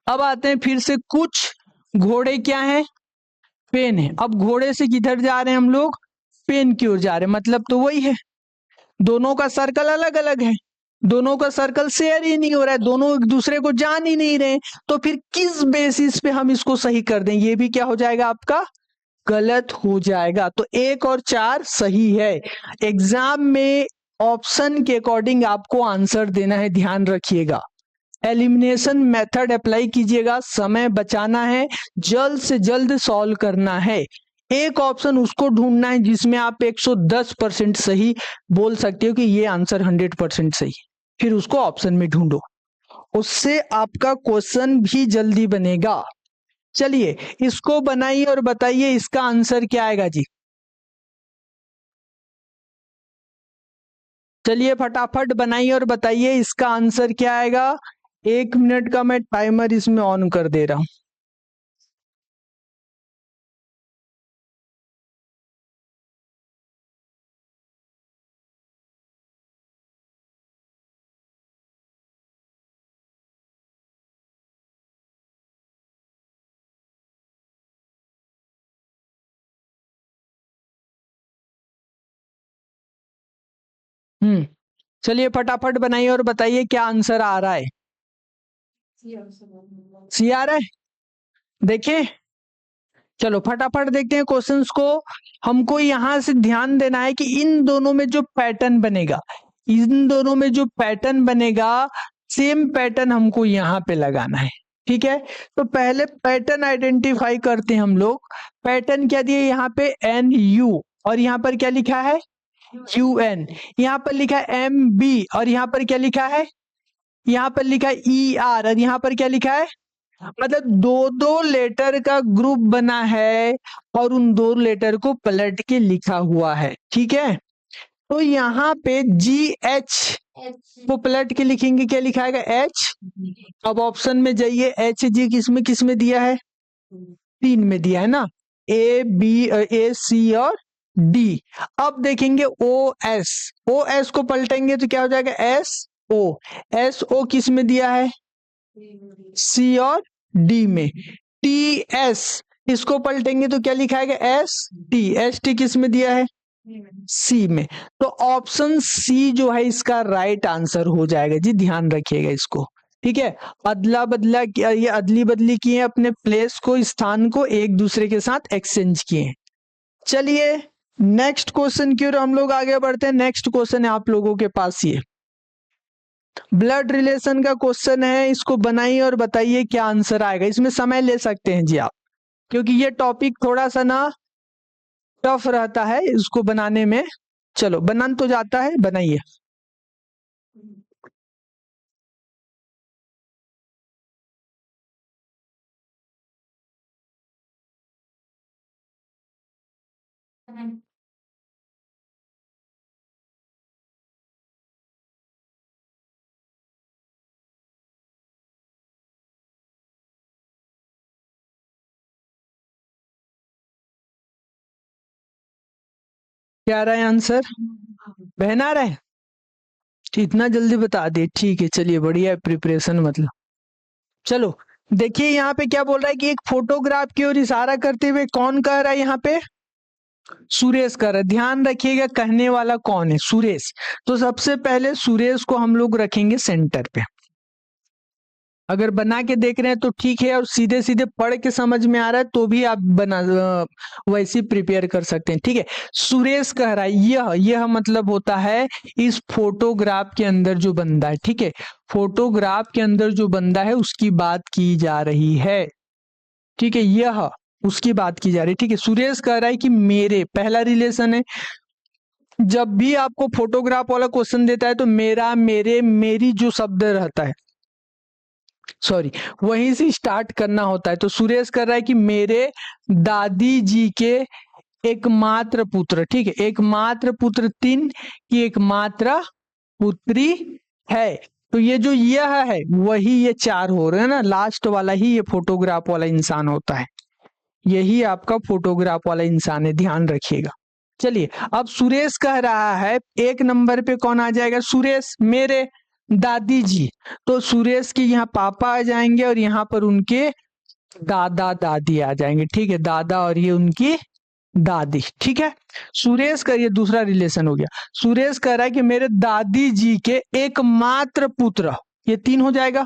अब आते हैं फिर से, कुछ घोड़े क्या है, पेन है। अब घोड़े से किधर जा रहे हैं हम लोग, पेन की ओर जा रहे हैं, मतलब तो वही है, दोनों का सर्कल अलग अलग है, दोनों का सर्कल शेयर ही नहीं हो रहा है, दोनों एक दूसरे को जान ही नहीं रहे, तो फिर किस बेसिस पे हम इसको सही कर दें, ये भी क्या हो जाएगा आपका, गलत हो जाएगा। तो 1 और 4 सही है। एग्जाम में ऑप्शन के अकॉर्डिंग आपको आंसर देना है, ध्यान रखिएगा। एलिमिनेशन मेथड अप्लाई कीजिएगा, समय बचाना है, जल्द से जल्द सॉल्व करना है। एक ऑप्शन उसको ढूंढना है जिसमें आप 110% सही बोल सकते हो कि ये आंसर 100% सही, फिर उसको ऑप्शन में ढूंढो, उससे आपका क्वेश्चन भी जल्दी बनेगा। चलिए इसको बनाइए और बताइए इसका आंसर क्या आएगा जी। चलिए फटाफट बनाइए और बताइए इसका आंसर क्या आएगा। 1 मिनट का मैं टाइमर इसमें ऑन कर दे रहा हूं। चलिए फटाफट बनाइए और बताइए क्या आंसर आ रहा है। सी आ रहा है, देखिए चलो फटाफट देखते हैं क्वेश्चंस को। हमको यहां से ध्यान देना है कि इन दोनों में जो पैटर्न बनेगा, इन दोनों में जो पैटर्न बनेगा, सेम पैटर्न हमको यहाँ पे लगाना है, ठीक है। तो पहले पैटर्न आइडेंटिफाई करते हैं हम लोग। पैटर्न क्या दिए यहाँ पे, एन यू, और यहाँ पर क्या लिखा है, यू एन। यहाँ पर लिखा है एम बी, और यहाँ पर क्या लिखा है, यहाँ पर लिखा है ई आर, और यहाँ पर क्या लिखा है, मतलब 2-2 लेटर का ग्रुप बना है और उन 2 लेटर को पलट के लिखा हुआ है, ठीक है। तो यहाँ पे जी एच को पलट के लिखेंगे, क्या लिखा है, एच। अब ऑप्शन में जाइए, एच जी किस में दिया है, 3 में दिया है ना, ए बी ए सी और डी। अब देखेंगे ओ एस, ओ एस को पलटेंगे तो क्या हो जाएगा, एस ओ किस में दिया है, सी और डी में। टी एस, इसको पलटेंगे तो क्या लिखा है, एस टी किस में दिया है, सी में। तो ऑप्शन सी जो है इसका राइट आंसर हो जाएगा जी, ध्यान रखिएगा इसको, ठीक है। अदला बदला किया, ये अदली बदली किए, अपने प्लेस को, स्थान को एक दूसरे के साथ एक्सचेंज किए। चलिए नेक्स्ट क्वेश्चन की ओर हम लोग आगे बढ़ते हैं। नेक्स्ट क्वेश्चन है आप लोगों के पास, ये ब्लड रिलेशन का क्वेश्चन है, इसको बनाइए और बताइए क्या आंसर आएगा। इसमें समय ले सकते हैं जी आप, क्योंकि ये टॉपिक थोड़ा सा ना टफ रहता है इसको बनाने में। चलो बनन तो जाता है, बनाइए। क्या आ रहा है आंसर, बहन आ रहा है, इतना जल्दी बता दे, ठीक है चलिए बढ़िया है, प्रिपरेशन मतलब। चलो देखिए यहाँ पे क्या बोल रहा है कि एक फोटोग्राफ की ओर इशारा करते हुए कौन कह रहा है, यहाँ पे सुरेश कर रहा है। ध्यान रखिएगा कहने वाला कौन है, सुरेश। तो सबसे पहले सुरेश को हम लोग रखेंगे सेंटर पे। अगर बना के देख रहे हैं तो ठीक है, और सीधे सीधे पढ़ के समझ में आ रहा है तो भी आप बना वैसे प्रिपेयर कर सकते हैं, ठीक है। सुरेश कह रहा है, यह मतलब होता है इस फोटोग्राफ के अंदर जो बंदा है, ठीक है, फोटोग्राफ के अंदर जो बंदा है उसकी बात की जा रही है, ठीक है, यह उसकी बात की जा रही है, ठीक है। सुरेश कह रहा है कि मेरे, पहला रिलेशन है, जब भी आपको फोटोग्राफ वाला क्वेश्चन देता है तो मेरा, मेरे, मेरी जो शब्द रहता है, सॉरी, वहीं से स्टार्ट करना होता है। तो सुरेश कर रहा है कि मेरे दादी जी के एकमात्र पुत्र, ठीक है, एकमात्र पुत्र 3 की एकमात्र पुत्री है। तो ये जो यह है वही ये 4 हो रहे हैं ना, लास्ट वाला ही ये फोटोग्राफ वाला इंसान होता है, यही आपका फोटोग्राफ वाला इंसान है, ध्यान रखिएगा। चलिए, अब सुरेश कह रहा है 1 नंबर पे कौन आ जाएगा? सुरेश, मेरे दादी जी। तो सुरेश के यहाँ पापा आ जाएंगे और यहाँ पर उनके दादा दादी आ जाएंगे, ठीक है, दादा और ये उनकी दादी, ठीक है। सुरेश का ये दूसरा रिलेशन हो गया। सुरेश कह रहा है कि मेरे दादी जी के एकमात्र पुत्र, ये 3 हो जाएगा।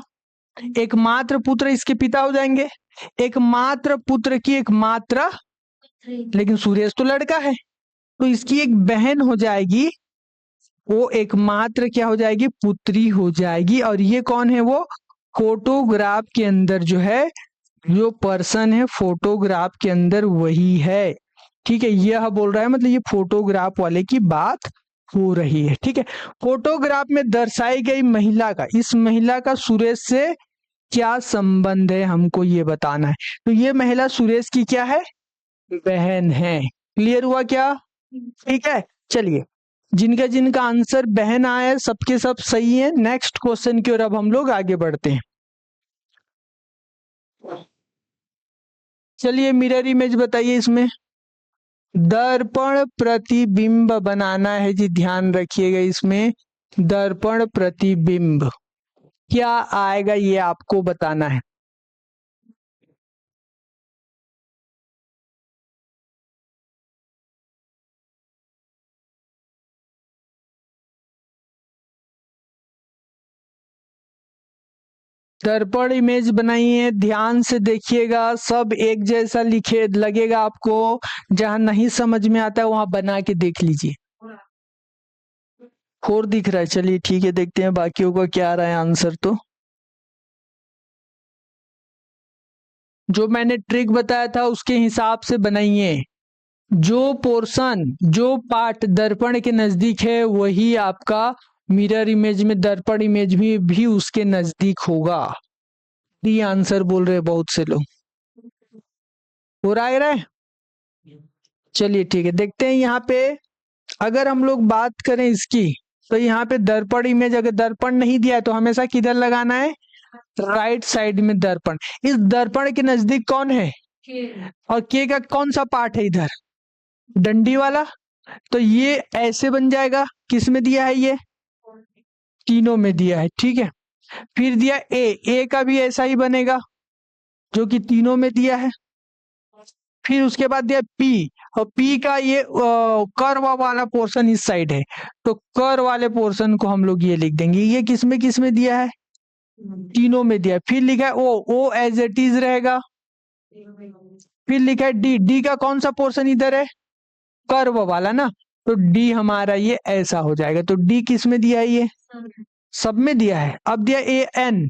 एकमात्र पुत्र इसके पिता हो जाएंगे, एकमात्र पुत्र की एकमात्र, लेकिन सुरेश तो लड़का है तो इसकी एक बहन हो जाएगी, वो एकमात्र क्या हो जाएगी? पुत्री हो जाएगी। और ये कौन है? वो फोटोग्राफ के अंदर जो है, जो पर्सन है फोटोग्राफ के अंदर वही है, ठीक है। यह बोल रहा है, मतलब ये फोटोग्राफ वाले की बात हो रही है, ठीक है। फोटोग्राफ में दर्शाई गई महिला का, इस महिला का सुरेश से क्या संबंध है, हमको ये बताना है। तो ये महिला सुरेश की क्या है? बहन है। क्लियर हुआ क्या? ठीक है। चलिए, जिनका जिनका आंसर बहन आया है सबके सब सही है। नेक्स्ट क्वेश्चन की ओर अब हम लोग आगे बढ़ते हैं। चलिए, मिरर इमेज बताइए। इसमें दर्पण प्रतिबिंब बनाना है जी, ध्यान रखिएगा। इसमें दर्पण प्रतिबिंब क्या आएगा ये आपको बताना है। दर्पण इमेज बनाइए, ध्यान से देखिएगा, सब एक जैसा लिखे लगेगा आपको। जहां नहीं समझ में आता है वहां बना के देख लीजिए। 4 दिख रहा है, चलिए ठीक है, देखते हैं बाकियों का क्या आ रहा है आंसर। तो जो मैंने ट्रिक बताया था उसके हिसाब से बनाइए। जो पोर्शन, जो पार्ट दर्पण के नजदीक है वही आपका मिरर इमेज में, दर्पण इमेज में भी उसके नजदीक होगा। डी आंसर बोल रहे बहुत से लोग। हो रहा है। चलिए ठीक है, देखते हैं यहाँ पे। अगर हम लोग बात करें इसकी, तो यहाँ पे दर्पण इमेज, अगर दर्पण नहीं दिया है तो हमेशा किधर लगाना है? राइट साइड में दर्पण। इस दर्पण के नजदीक कौन है? और के का कौन सा पार्ट है इधर? डंडी वाला। तो ये ऐसे बन जाएगा। किस में दिया है? ये तीनों में दिया है, ठीक है। फिर दिया ए का भी ऐसा ही बनेगा जो कि तीनों में दिया है। फिर उसके बाद दिया पी, और पी का ये कर्व वाला पोर्शन इस साइड है, तो कर्व वाले पोर्शन को हम लोग ये लिख देंगे। ये किस में दिया है? तीनों में दिया है। फिर लिखा है ओ एज इट इज रहेगा। फिर लिखा है डी, डी का कौन सा पोर्शन इधर है? कर्व वाला ना, तो डी हमारा ये ऐसा हो जाएगा। तो डी किस में दिया है? ये सब में दिया है। अब दिया ए एन,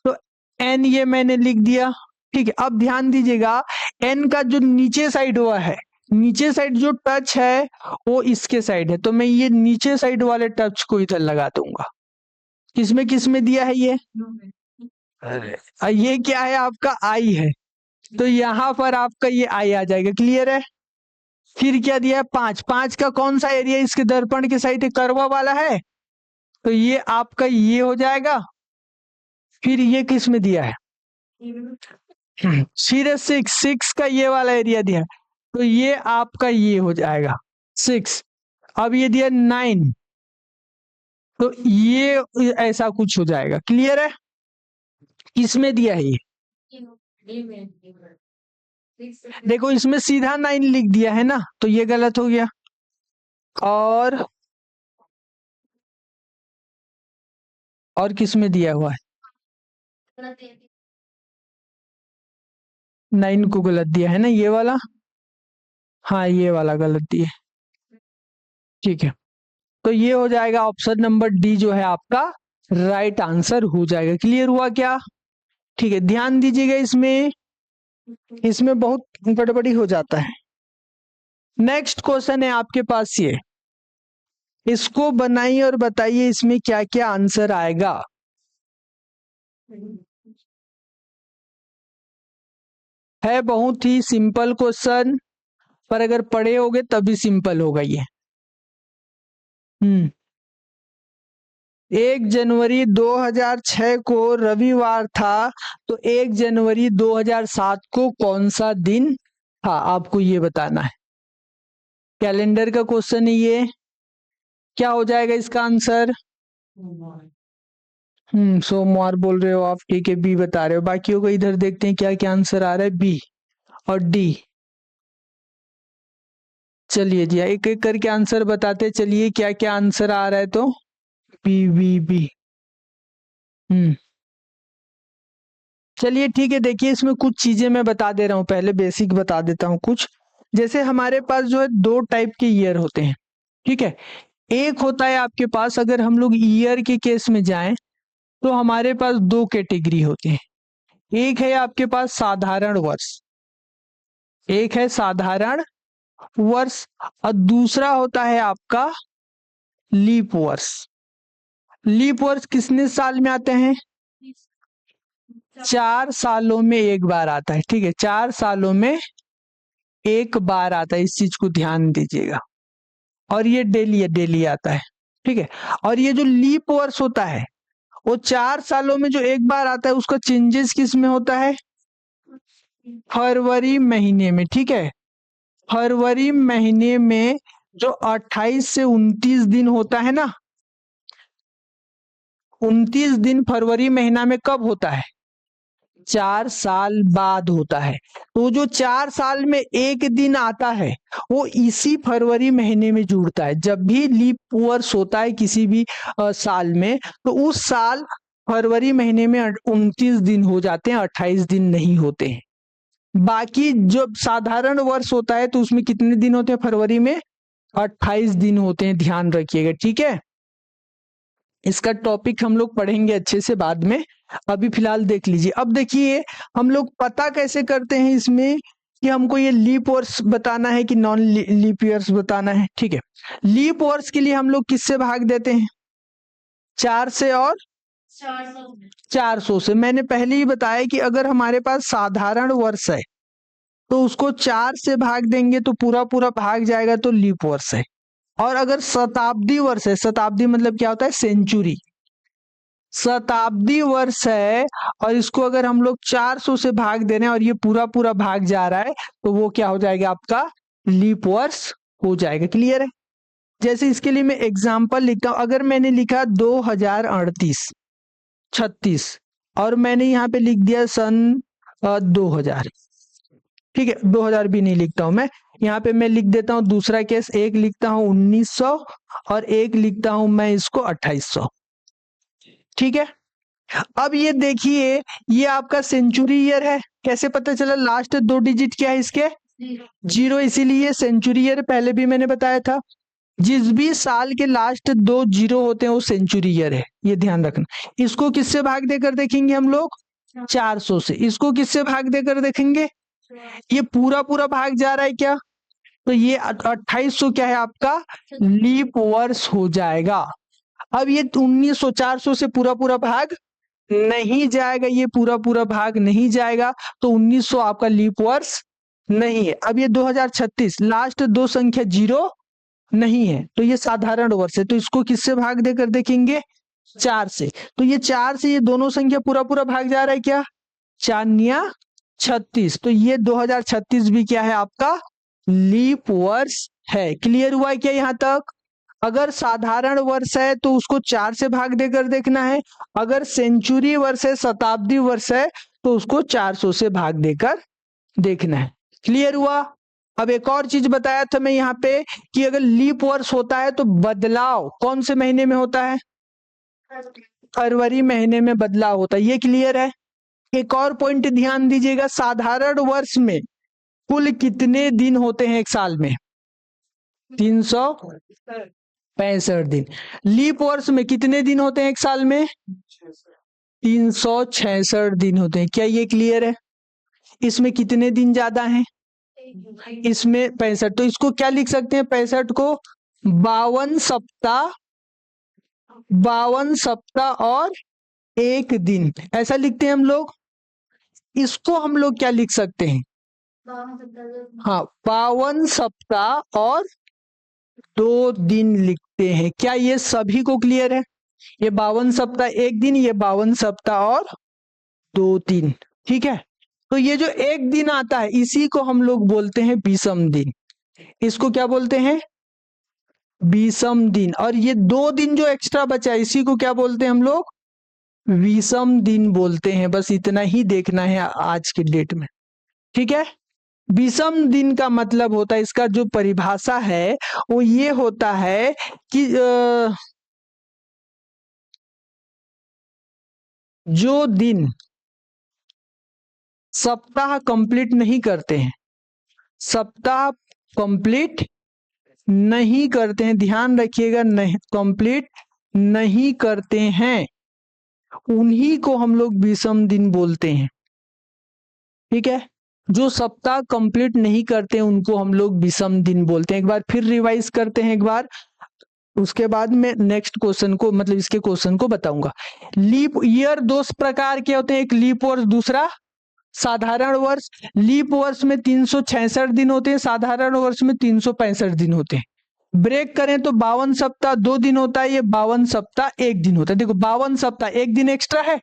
तो एन ये मैंने लिख दिया, ठीक है। अब ध्यान दीजिएगा, एन का जो नीचे साइड हुआ है, नीचे साइड जो टच है वो इसके साइड है, तो मैं ये नीचे साइड वाले टच को इधर लगा दूंगा। किस में दिया है ये? ये क्या है? आपका आई है, तो यहाँ पर आपका ये आई आ जाएगा। क्लियर है। फिर क्या दिया है? 5, 5 का कौन सा एरिया इसके दर्पण के साइड कर्वा वाला है, तो ये आपका ये हो जाएगा। फिर ये किस में दिया है? सीधे 6 का ये वाला एरिया दिया है, तो ये आपका ये हो जाएगा 6। अब ये दिया 9, तो ये ऐसा कुछ हो जाएगा। क्लियर है। किसमें दिया है ये? देखो, इसमें सीधा 9 लिख दिया है ना, तो ये गलत हो गया। और किस में दिया हुआ है? 9 को गलत दिया है ना, ये वाला। हाँ, ये वाला गलत दिया है, ठीक है। तो ये हो जाएगा ऑप्शन नंबर डी जो है आपका राइट आंसर हो जाएगा। क्लियर हुआ क्या? ठीक है, ध्यान दीजिएगा। इसमें बहुत गड़बड़ी हो जाता है। नेक्स्ट क्वेश्चन है आपके पास ये, इसको बनाइए और बताइए इसमें क्या क्या आंसर आएगा। है बहुत ही सिंपल क्वेश्चन, पर अगर पढ़े होगे तभी सिंपल होगा ये। 1 जनवरी 2006 को रविवार था, तो 1 जनवरी 2007 को कौन सा दिन था, आपको ये बताना है। कैलेंडर का क्वेश्चन है ये। क्या हो जाएगा इसका आंसर? सोमवार बोल रहे हो आप, ठीक है, बी बता रहे हो। बाकियों को इधर देखते हैं क्या क्या आंसर आ रहा है, बी और डी। चलिए जी, एक एक करके आंसर बताते चलिए क्या क्या आंसर आ रहा है। तो बी बी बी। चलिए ठीक है, देखिए इसमें कुछ चीजें मैं बता दे रहा हूँ, पहले बेसिक बता देता हूँ कुछ। जैसे हमारे पास जो है 2 टाइप के ईयर होते हैं, ठीक है। एक होता है आपके पास, अगर हम लोग ईयर के केस में जाएं तो हमारे पास 2 कैटेगरी होते हैं। एक है आपके पास साधारण वर्ष, एक है साधारण वर्ष, और दूसरा होता है आपका लीप वर्ष। लीप वर्ष कितने साल में आते हैं? 4 सालों में एक बार आता है, ठीक है, 4 सालों में एक बार आता है, इस चीज को ध्यान दीजिएगा। और ये डेली आता है, ठीक है। और ये जो लीप वर्ष होता है वो 4 सालों में जो एक बार आता है, उसका चेंजेस किस में होता है? फरवरी महीने में, ठीक है। फरवरी महीने में जो 28 से 29 दिन होता है ना, 29 दिन फरवरी महीना में कब होता है? 4 साल बाद होता है। तो जो 4 साल में एक दिन आता है वो इसी फरवरी महीने में जुड़ता है। जब भी लीप वर्ष होता है किसी भी साल में, तो उस साल फरवरी महीने में 29 दिन हो जाते हैं, 28 दिन नहीं होते हैं। बाकी जो साधारण वर्ष होता है तो उसमें कितने दिन होते हैं फरवरी में? 28 दिन होते हैं, ध्यान रखिएगा, ठीक है। इसका टॉपिक हम लोग पढ़ेंगे अच्छे से बाद में, अभी फिलहाल देख लीजिए। अब देखिए हम लोग पता कैसे करते हैं इसमें कि हमको ये लीप वर्ष बताना है कि नॉन लीप ईयर्स बताना है, ठीक है। लीप वर्ष के लिए हम लोग किससे भाग देते हैं? 4 से और 400 से। मैंने पहले ही बताया कि अगर हमारे पास साधारण वर्ष है तो उसको 4 से भाग देंगे तो पूरा पूरा भाग जाएगा, तो लीप वर्ष है। और अगर शताब्दी वर्ष है, शताब्दी मतलब क्या होता है? सेंचुरी। शताब्दी वर्ष है और इसको अगर हम लोग 400 से भाग दे रहे हैं और ये पूरा पूरा भाग जा रहा है, तो वो क्या हो जाएगा? आपका लीप वर्ष हो जाएगा। क्लियर है? जैसे इसके लिए मैं एग्जांपल लिखता हूं। अगर मैंने लिखा 2038 36 और मैंने यहाँ पे लिख दिया सन 2000, ठीक है, 2000 भी नहीं लिखता हूं मैं, यहाँ पे मैं लिख देता हूं दूसरा केस। एक लिखता हूं 1900 और एक लिखता हूं मैं इसको 2800, ठीक है। अब ये देखिए, ये आपका सेंचुरी ईयर है। कैसे पता चला? लास्ट 2 डिजिट क्या है इसके? 0, इसीलिए सेंचुरी ईयर पहले भी मैंने बताया था। जिस भी साल के लास्ट 2 0 होते हैं वो सेंचुरी ईयर है, ये ध्यान रखना। इसको किससे भाग देकर देखेंगे हम लोग? 400 से। इसको किससे भाग देकर देखेंगे? ये पूरा पूरा भाग जा रहा है क्या? तो ये 2800 क्या है आपका? लीप वर्ष हो जाएगा। अब ये 1900 400 से पूरा पूरा भाग नहीं जाएगा, ये पूरा पूरा भाग नहीं जाएगा, तो 1900 आपका लीप वर्ष नहीं है। अब ये 2036 लास्ट 2 संख्या 0 नहीं है, तो ये साधारण वर्ष है। तो इसको किससे भाग देकर देखेंगे? 4 से। तो ये 4 से ये दोनों संख्या पूरा पूरा भाग जा रहा है क्या? 4 36। तो ये 2036 भी क्या है? आपका लीप वर्ष है। क्लियर हुआ क्या यहां तक? अगर साधारण वर्ष है तो उसको 4 से भाग देकर देखना है। अगर सेंचुरी वर्ष है, शताब्दी वर्ष है, तो उसको 400 से भाग देकर देखना है। क्लियर हुआ? अब एक और चीज बताया था मैं यहाँ पे कि अगर लीप वर्ष होता है तो बदलाव कौन से महीने में होता है? फरवरी महीने में बदलाव होता है। ये क्लियर है? एक और पॉइंट ध्यान दीजिएगा, साधारण वर्ष में कुल कितने दिन होते हैं एक साल में? 365 दिन। लीप वर्ष में कितने दिन होते हैं एक साल में? 366 दिन होते हैं। क्या ये क्लियर है? इसमें कितने दिन ज्यादा हैं? इसमें 65। तो इसको क्या लिख सकते हैं? 65 को 52 सप्ताह, 52 सप्ताह और एक दिन, ऐसा लिखते हैं हम लोग। इसको हम लोग क्या लिख सकते हैं? हाँ, 52 सप्ताह और 2 दिन लिखते हैं। क्या ये सभी को क्लियर है? ये 52 सप्ताह एक दिन, ये 52 सप्ताह और 2 दिन, ठीक है। तो ये जो एक दिन आता है इसी को हम लोग बोलते हैं विषम दिन। इसको क्या बोलते हैं? विषम दिन। और ये 2 दिन जो एक्स्ट्रा बचा है इसी को क्या बोलते हैं हम लोग? विषम दिन बोलते हैं। बस इतना ही देखना है आज के डेट में, ठीक है। विषम दिन का मतलब होता है, इसका जो परिभाषा है वो ये होता है कि जो दिन सप्ताह कंप्लीट नहीं करते हैं, सप्ताह कंप्लीट नहीं करते हैं, ध्यान रखिएगा, नहीं कंप्लीट नहीं करते हैं, उन्हीं को हम लोग विषम दिन बोलते हैं, ठीक है। जो सप्ताह कंप्लीट नहीं करते उनको हम लोग विषम दिन बोलते हैं। एक बार फिर रिवाइज करते हैं एक बार, उसके बाद में नेक्स्ट क्वेश्चन को, मतलब इसके क्वेश्चन को बताऊंगा। लीप ईयर 2 प्रकार के होते हैं, एक लीप वर्ष, दूसरा साधारण वर्ष। लीप वर्ष में 366 दिन होते हैं, साधारण वर्ष में 365 दिन होते हैं। ब्रेक करें तो 52 सप्ताह 2 दिन होता है, ये 52 सप्ताह 1 दिन होता है। देखो 52 सप्ताह 1 दिन एक्स्ट्रा है,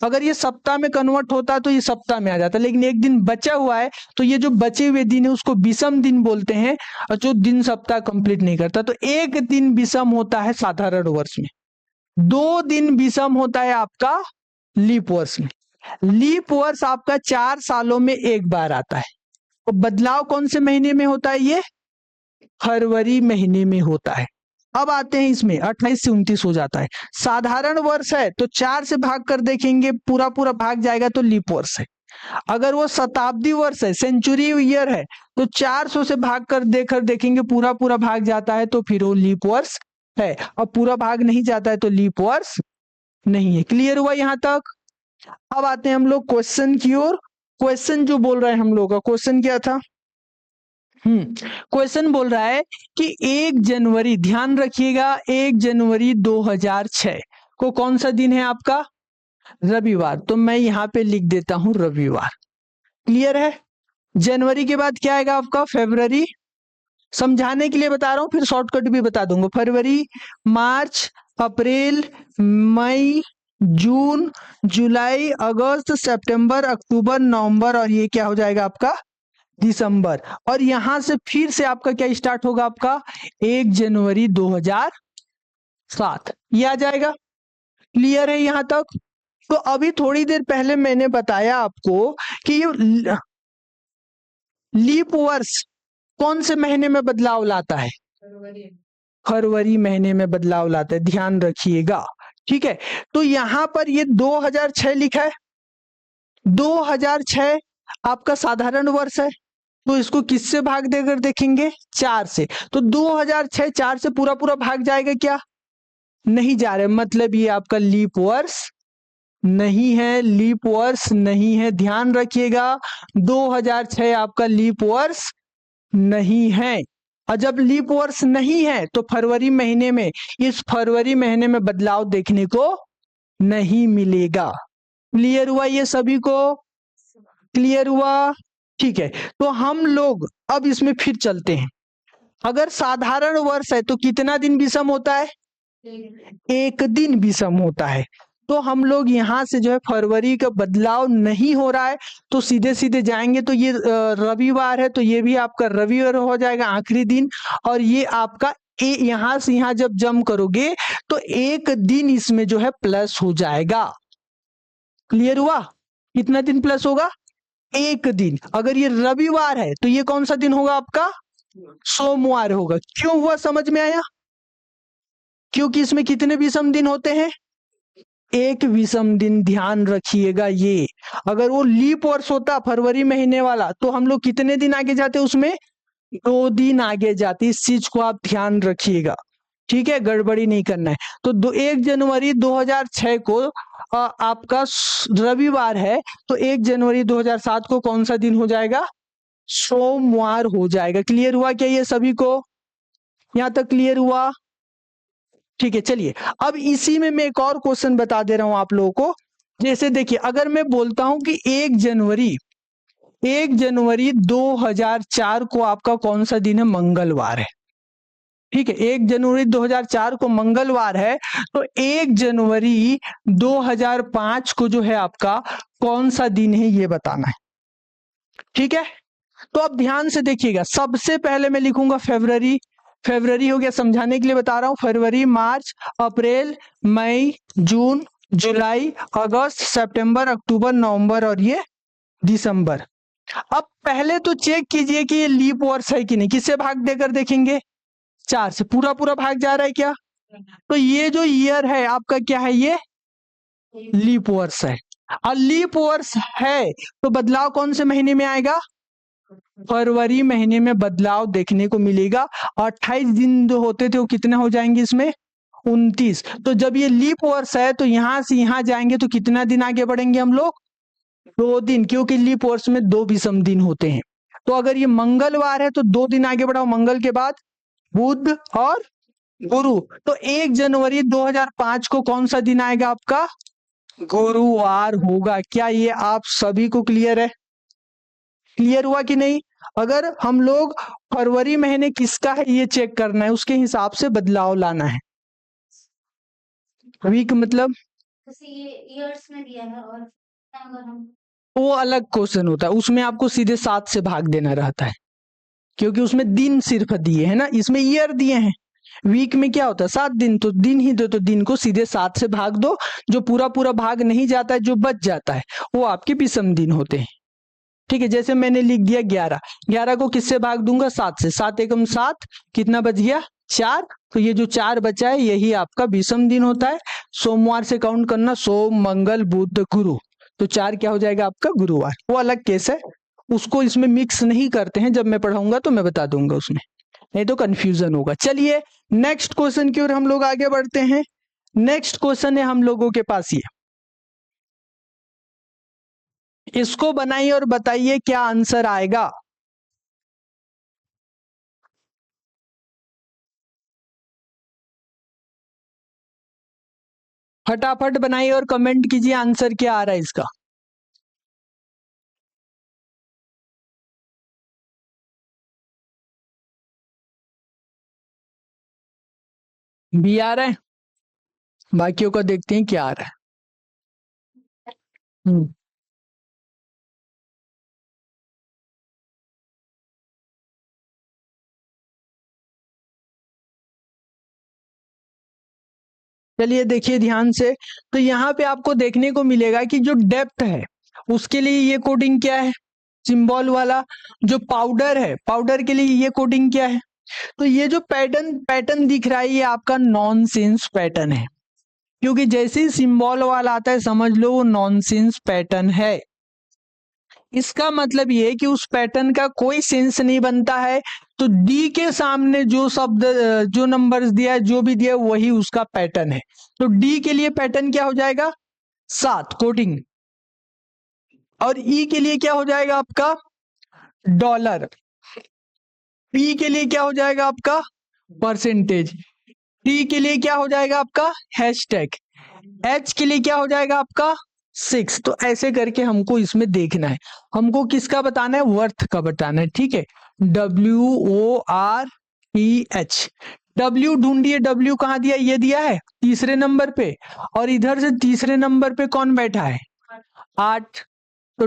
अगर ये सप्ताह में कन्वर्ट होता तो ये सप्ताह में आ जाता, लेकिन एक दिन बचा हुआ है तो ये जो बचे हुए दिन है उसको विषम दिन बोलते हैं। और जो दिन सप्ताह कंप्लीट नहीं करता, तो एक दिन विषम होता है साधारण वर्ष में, 2 दिन विषम होता है आपका लीप वर्ष में। लीप वर्ष आपका 4 सालों में एक बार आता है। तो बदलाव कौन से महीने में होता है? ये फरवरी महीने में होता है। अब आते हैं इसमें 28 से 29 हो जाता है। साधारण वर्ष है तो 4 से भाग कर देखेंगे, पूरा पूरा भाग जाएगा तो लीप वर्ष है। अगर वो शताब्दी वर्ष है, सेंचुरी ईयर है, तो 400 से भाग कर देखेंगे, पूरा पूरा भाग जाता है तो फिर वो लीप वर्ष है। और पूरा भाग नहीं जाता है तो लीप वर्ष नहीं है। क्लियर हुआ यहां तक? अब आते हैं हम लोग क्वेश्चन की ओर। क्वेश्चन जो बोल रहे हैं हम लोग का क्वेश्चन क्या था? क्वेश्चन बोल रहा है कि 1 जनवरी, ध्यान रखिएगा, 1 जनवरी 2006 को कौन सा दिन है आपका? रविवार। तो मैं यहां पे लिख देता हूं रविवार। क्लियर है? जनवरी के बाद क्या आएगा आपका? फरवरी। समझाने के लिए बता रहा हूं, फिर शॉर्टकट भी बता दूंगा। फरवरी, मार्च, अप्रैल, मई, जून, जुलाई, अगस्त, सितंबर, अक्टूबर, नवंबर, और ये क्या हो जाएगा आपका? दिसंबर। और यहां से फिर से आपका क्या स्टार्ट होगा? आपका 1 जनवरी 2007, ये आ जाएगा। क्लियर है यहां तक? तो अभी थोड़ी देर पहले मैंने बताया आपको कि ये लीप वर्ष कौन से महीने में बदलाव लाता है? फरवरी महीने में बदलाव लाता है, ध्यान रखिएगा, ठीक है। तो यहां पर ये 2006 लिखा है, 2006 आपका साधारण वर्ष है, तो इसको किससे भाग देकर देखेंगे? 4 से। तो 2006 4 से पूरा पूरा भाग जाएगा क्या? नहीं जा रहे, मतलब ये आपका लीप वर्ष नहीं है, लीप वर्ष नहीं है, ध्यान रखिएगा। 2006 आपका लीप वर्ष नहीं है। और जब लीप वर्ष नहीं है तो फरवरी महीने में, इस फरवरी महीने में बदलाव देखने को नहीं मिलेगा। क्लियर हुआ ये सभी को? क्लियर हुआ? ठीक है। तो हम लोग अब इसमें फिर चलते हैं। अगर साधारण वर्ष है तो कितना दिन विषम होता है? 1 दिन विषम होता है। तो हम लोग यहां से जो है फरवरी का बदलाव नहीं हो रहा है तो सीधे सीधे जाएंगे तो ये रविवार है, तो ये भी आपका रविवार हो जाएगा, आखिरी दिन। और ये आपका यहां से यहां जब जम करोगे तो 1 दिन इसमें जो है प्लस हो जाएगा। क्लियर हुआ? कितना दिन प्लस होगा? 1 दिन। अगर ये रविवार है तो ये कौन सा दिन होगा आपका? सोमवार होगा। क्यों हुआ समझ में आया? क्योंकि इसमें कितने विषम दिन होते हैं? 1 विषम दिन, ध्यान रखिएगा ये। अगर वो लीप वर्ष होता फरवरी महीने वाला तो हम लोग कितने दिन आगे जाते? उसमें 2 दिन आगे जाते। इस चीज को आप ध्यान रखिएगा, ठीक है, गड़बड़ी नहीं करना है। तो 1 जनवरी 2006 को आपका रविवार है, तो 1 जनवरी 2007 को कौन सा दिन हो जाएगा? सोमवार हो जाएगा। क्लियर हुआ क्या ये सभी को? यहां तक क्लियर हुआ? ठीक है, चलिए अब इसी में मैं एक और क्वेश्चन बता दे रहा हूं आप लोगों को। जैसे देखिए, अगर मैं बोलता हूं कि 1 जनवरी 2004 को आपका कौन सा दिन है? मंगलवार है। ठीक है, 1 जनवरी 2004 को मंगलवार है, तो 1 जनवरी 2005 को जो है आपका कौन सा दिन है ये बताना है। ठीक है, तो अब ध्यान से देखिएगा, सबसे पहले मैं लिखूंगा फरवरी। फरवरी हो गया, समझाने के लिए बता रहा हूं। फरवरी, मार्च, अप्रैल, मई, जून, जुलाई, अगस्त, सितंबर, अक्टूबर, नवंबर और ये दिसंबर। अब पहले तो चेक कीजिए कि ये लीप वर्ष है कि नहीं। किससे भाग देकर देखेंगे? 4 से। पूरा पूरा भाग जा रहा है क्या? तो ये जो ईयर है आपका क्या है? ये लीप वर्ष है। और लीप वर्ष है तो बदलाव कौन से महीने में आएगा? फरवरी महीने में बदलाव देखने को मिलेगा। 28 दिन जो होते थे वो कितने हो जाएंगे इसमें? 29। तो जब ये लीप वर्ष है तो यहां से यहां जाएंगे तो कितना दिन आगे बढ़ेंगे हम लोग? 2 दिन, क्योंकि लीप वर्ष में 2 विषम दिन होते हैं। तो अगर ये मंगलवार है तो 2 दिन आगे बढ़ाओ, मंगल के बाद बुध और गुरु। तो 1 जनवरी 2005 को कौन सा दिन आएगा आपका? गुरुवार होगा। क्या ये आप सभी को क्लियर है? क्लियर हुआ कि नहीं? अगर हम लोग फरवरी महीने किसका है ये चेक करना है, उसके हिसाब से बदलाव लाना है। वीक मतलब ये ईयर्स में दिया है और वो अलग क्वेश्चन होता है, उसमें आपको सीधे 7 से भाग देना रहता है, क्योंकि उसमें दिन सिर्फ दिए हैं ना, इसमें ईयर दिए हैं। वीक में क्या होता है? 7 दिन, तो दिन ही दो, तो दिन को सीधे 7 से भाग दो। जो पूरा पूरा भाग नहीं जाता है, जो बच जाता है, वो आपके विषम दिन होते हैं। ठीक है, जैसे मैंने लिख दिया 11, 11 को किससे भाग दूंगा? 7 से। 7 एकम 7, कितना बच गया? 4। तो ये जो 4 बचा है यही आपका विषम दिन होता है। सोमवार से काउंट करना, सोम, मंगल, बुध, गुरु। तो 4 क्या हो जाएगा आपका? गुरुवार। वो अलग केस है, उसको इसमें मिक्स नहीं करते हैं। जब मैं पढ़ाऊंगा तो मैं बता दूंगा उसमें, नहीं तो कंफ्यूजन होगा। चलिए नेक्स्ट क्वेश्चन की ओर हम लोग आगे बढ़ते हैं। नेक्स्ट क्वेश्चन है हम लोगों के पास ये, इसको बनाइए और बताइए क्या आंसर आएगा। फटाफट बनाइए और कमेंट कीजिए आंसर क्या आ रहा है इसका। बी आ रहा है? बाकियों का देखते हैं क्या आ रहा है। चलिए देखिए ध्यान से, तो यहाँ पे आपको देखने को मिलेगा कि जो डेप्थ है उसके लिए ये कोडिंग क्या है? सिंबल वाला। जो पाउडर है, पाउडर के लिए ये कोडिंग क्या है? तो ये जो पैटर्न दिख रहा है ये आपका नॉनसेंस पैटर्न है, क्योंकि जैसे ही सिंबल वाला आता है समझ लो वो नॉनसेंस पैटर्न है। इसका मतलब ये है कि उस पैटर्न का कोई सेंस नहीं बनता है। तो डी के सामने जो शब्द, जो नंबर्स दिया है, जो भी दिया है, वही उसका पैटर्न है। तो डी के लिए पैटर्न क्या हो जाएगा? 7 कोडिंग। और ई के लिए क्या हो जाएगा आपका? डॉलर। पी के लिए क्या हो जाएगा आपका? परसेंटेज। टी के लिए क्या हो जाएगा आपका? हैशटैग। एच के लिए क्या हो जाएगा आपका? 6। तो ऐसे करके हमको इसमें देखना है, हमको किसका बताना है? वर्थ का बताना है। ठीक है, WORTH। W ढूंढिए, W कहाँ दिया? ये दिया है तीसरे नंबर पे, और इधर से तीसरे नंबर पे कौन बैठा है? 8। तो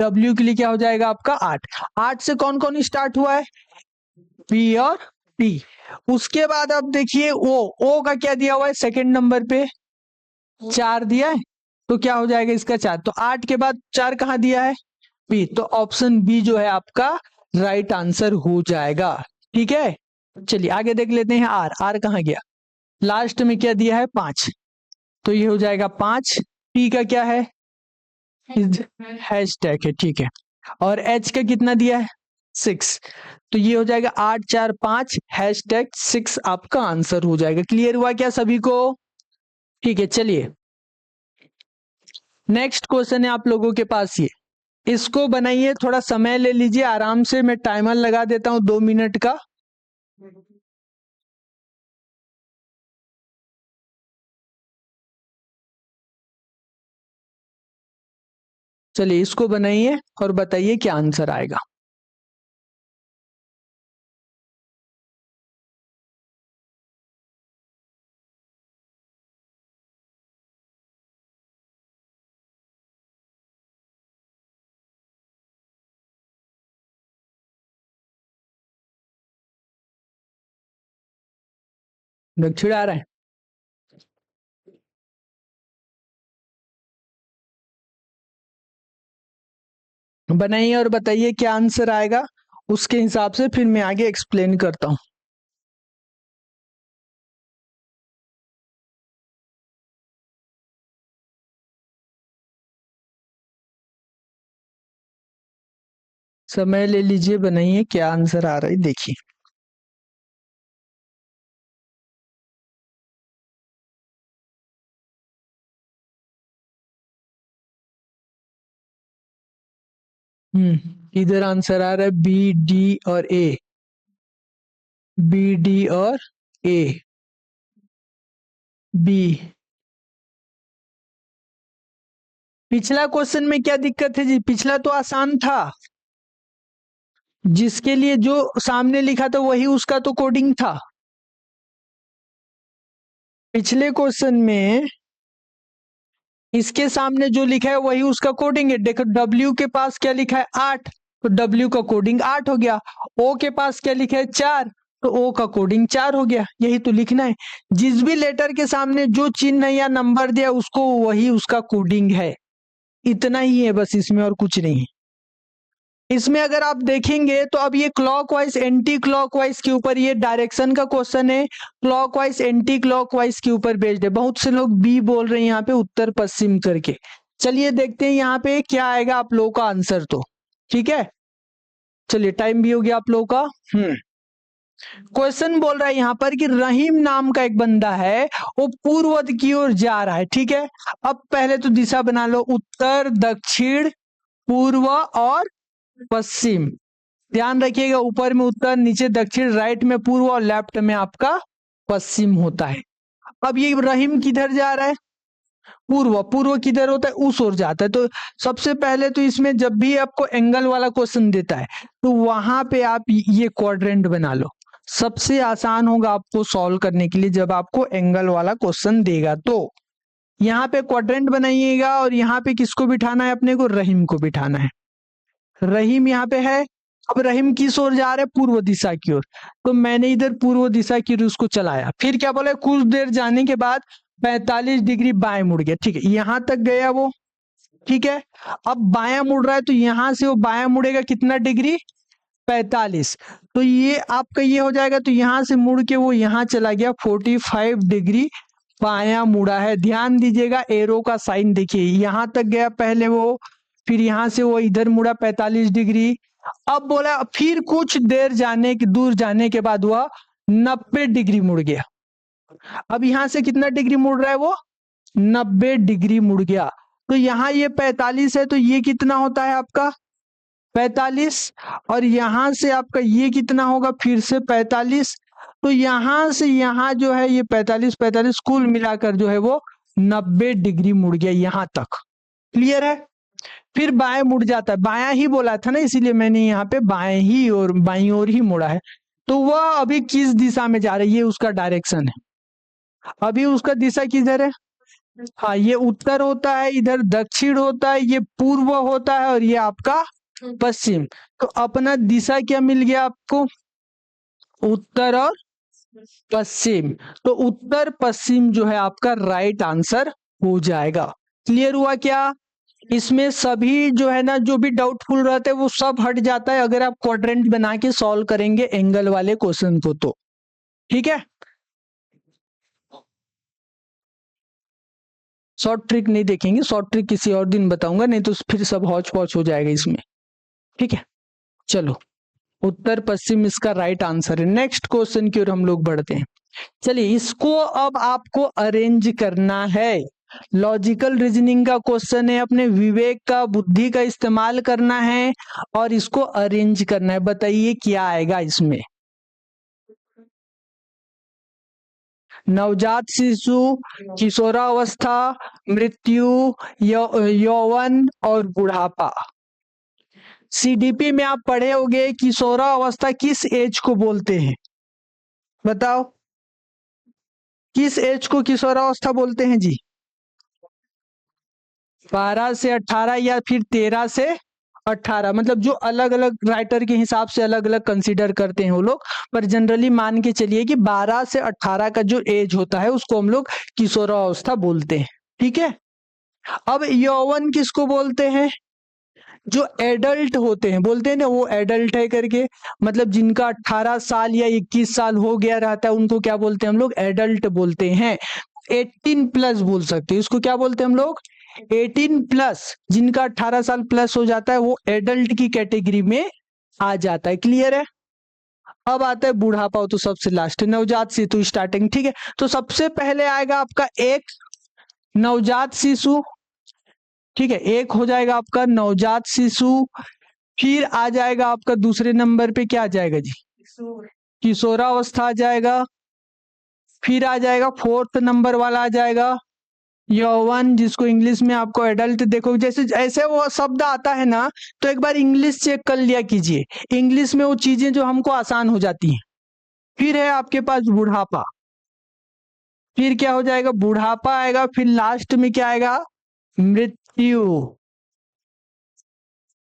W के लिए क्या हो जाएगा आपका? 8। 8 से कौन कौन स्टार्ट हुआ है? P और T। उसके बाद अब देखिए O का क्या दिया हुआ है? सेकंड नंबर पे 4 दिया है, तो क्या हो जाएगा इसका? 4। तो 8 के बाद 4 कहाँ दिया है? बी। तो ऑप्शन बी जो है आपका राइट आंसर हो जाएगा। ठीक है, चलिए आगे देख लेते हैं। आर, आर कहाँ गया? लास्ट में क्या दिया है? 5। तो ये हो जाएगा 5। पी का क्या है? हैशटैग है। ठीक है, और एच का कितना दिया है? 6। तो ये हो जाएगा 8 4 5 हैशटैग 6 आपका आंसर हो जाएगा। क्लियर हुआ क्या सभी को? ठीक है, चलिए नेक्स्ट क्वेश्चन है आप लोगों के पास ये, इसको बनाइए, थोड़ा समय ले लीजिए आराम से। मैं टाइमर लगा देता हूं 2 मिनट का। चलिए इसको बनाइए और बताइए क्या आंसर आएगा। दक्षिण आ रहा है। बनाइए और बताइए क्या आंसर आएगा, उसके हिसाब से फिर मैं आगे एक्सप्लेन करता हूं। समय ले लीजिए, बनाइए क्या आंसर आ रहा है देखिए। इधर आंसर आ रहा है बी डी और ए, बी डी और ए, बी। पिछला क्वेश्चन में क्या दिक्कत है जी, पिछला तो आसान था, जिसके लिए जो सामने लिखा था वही उसका तो कोडिंग था। पिछले क्वेश्चन में इसके सामने जो लिखा है वही उसका कोडिंग है। देखो W के पास क्या लिखा है 8, तो W का कोडिंग 8 हो गया। O के पास क्या लिखा है 4, तो O का कोडिंग 4 हो गया। यही तो लिखना है, जिस भी लेटर के सामने जो चिन्ह या नंबर दिया उसको वही उसका कोडिंग है। इतना ही है बस, इसमें और कुछ नहीं है। इसमें अगर आप देखेंगे तो अब ये क्लॉकवाइज एंटी क्लॉकवाइज के ऊपर, ये डायरेक्शन का क्वेश्चन है, क्लॉकवाइज एंटी क्लॉकवाइज के ऊपर बेस्ड है। बहुत से लोग बी बोल रहे हैं यहाँ पे उत्तर पश्चिम करके। चलिए देखते हैं यहाँ पे क्या आएगा आप लोगों का आंसर तो, ठीक है। चलिए टाइम भी हो गया आप लोगों का। क्वेश्चन बोल रहा है यहाँ पर कि रहीम नाम का एक बंदा है, वो पूर्व की ओर जा रहा है, ठीक है। अब पहले तो दिशा बना लो, उत्तर दक्षिण पूर्व और पश्चिम। ध्यान रखिएगा, ऊपर में उत्तर, नीचे दक्षिण, राइट में पूर्व और लेफ्ट में आपका पश्चिम होता है। अब ये रहीम किधर जा रहा है, पूर्व। पूर्व किधर होता है, उस ओर जाता है। तो सबसे पहले तो इसमें जब भी आपको एंगल वाला क्वेश्चन देता है तो वहां पे आप ये क्वाड्रेंट बना लो, सबसे आसान होगा आपको सॉल्व करने के लिए जब आपको एंगल वाला क्वेश्चन देगा। तो यहाँ पे क्वाड्रेंट बनाइएगा और यहाँ पे किसको बिठाना है, अपने को रहीम को बिठाना है। रहीम यहाँ पे है। अब रहीम किस ओर जा रहा है, पूर्व दिशा की ओर। तो मैंने इधर पूर्व दिशा की ओर उसको चलाया, फिर क्या बोला, कुछ देर जाने के बाद 45 डिग्री बाएं मुड़ गया, ठीक है, यहां तक गया वो, ठीक है। अब बायां मुड़ रहा है तो यहां से वो बायां मुड़ेगा कितना डिग्री, 45। तो ये आपका ये हो जाएगा, तो यहां से मुड़ के वो यहां चला गया, 45 डिग्री बायां मुड़ा है। ध्यान दीजिएगा एरो का साइन देखिए, यहां तक गया पहले वो, फिर यहां से वो इधर मुड़ा 45 डिग्री। अब बोला फिर कुछ देर दूर जाने के बाद वह 90 डिग्री मुड़ गया। अब यहां से कितना डिग्री मुड़ रहा है वो, 90 डिग्री मुड़ गया। तो यहाँ ये 45 है, तो ये कितना होता है आपका 45, और यहां से आपका ये कितना होगा, फिर से 45। तो यहां से यहां जो है ये 45 कुल मिलाकर जो है वो 90 डिग्री मुड़ गया यहां तक। क्लियर है। फिर बाएं मुड़ जाता है, बायां ही बोला था ना, इसीलिए मैंने यहाँ पे बाएं ही और बाईं ओर ही मुड़ा है। तो वह अभी किस दिशा में जा रही है, ये उसका डायरेक्शन है। अभी उसका दिशा किधर है, हाँ ये उत्तर होता है, इधर दक्षिण होता है, ये पूर्व होता है और ये आपका पश्चिम। तो अपना दिशा क्या मिल गया आपको, उत्तर और पश्चिम। तो उत्तर पश्चिम जो है आपका राइट आंसर हो जाएगा। क्लियर हुआ क्या। इसमें सभी जो है ना, जो भी डाउटफुल रहते हैं वो सब हट जाता है अगर आप क्वाड्रेंट बना के सॉल्व करेंगे एंगल वाले क्वेश्चन को तो, ठीक है। शॉर्ट ट्रिक नहीं देखेंगे, शॉर्ट ट्रिक किसी और दिन बताऊंगा, नहीं तो फिर सब हौच पौच हो जाएगा इसमें, ठीक है। चलो उत्तर पश्चिम इसका राइट आंसर है। नेक्स्ट क्वेश्चन की ओर हम लोग बढ़ते हैं। चलिए इसको अब आपको अरेंज करना है, लॉजिकल रीजनिंग का क्वेश्चन है, अपने विवेक का बुद्धि का इस्तेमाल करना है और इसको अरेंज करना है। बताइए क्या आएगा इसमें। नवजात शिशु, किशोरावस्था, मृत्यु, यौवन और बुढ़ापा। सीडीपी में आप पढ़े होंगे किशोरावस्था किस एज को बोलते हैं? बताओ, किस एज को किशोरावस्था बोलते हैं जी? 12 से 18 या फिर 13 से 18, मतलब जो अलग अलग राइटर के हिसाब से अलग अलग कंसीडर करते हैं वो लोग, पर जनरली मान के चलिए कि 12 से 18 का जो एज होता है उसको हम लोग किशोरावस्था बोलते हैं। ठीक है, अब यौवन किसको बोलते हैं? जो एडल्ट होते हैं, बोलते हैं ना वो एडल्ट है करके, मतलब जिनका 18 साल या 21 साल हो गया रहता है उनको क्या बोलते हैं हम लोग? एडल्ट बोलते हैं। 18 प्लस बोल सकते हैं, इसको क्या बोलते हैं हम लोग? 18 प्लस, जिनका 18 साल प्लस हो जाता है वो एडल्ट की कैटेगरी में आ जाता है। क्लियर है? अब आता है बुढ़ापा, तो सबसे लास्ट नवजात शिशु स्टार्टिंग। ठीक है, तो सबसे पहले आएगा आपका एक नवजात शिशु। ठीक है, एक हो जाएगा आपका नवजात शिशु, फिर आ जाएगा आपका दूसरे नंबर पे क्या आ जाएगा जी? किशोरावस्था आ जाएगा, फिर आ जाएगा फोर्थ नंबर वाला आ जाएगा यौवन, जिसको इंग्लिश में आपको एडल्ट, देखो जैसे ऐसे वो शब्द आता है ना तो एक बार इंग्लिश चेक कर लिया कीजिए, इंग्लिश में वो चीजें जो हमको आसान हो जाती हैं। फिर है आपके पास बुढ़ापा, फिर क्या हो जाएगा? बुढ़ापा आएगा, फिर लास्ट में क्या आएगा? मृत्यु।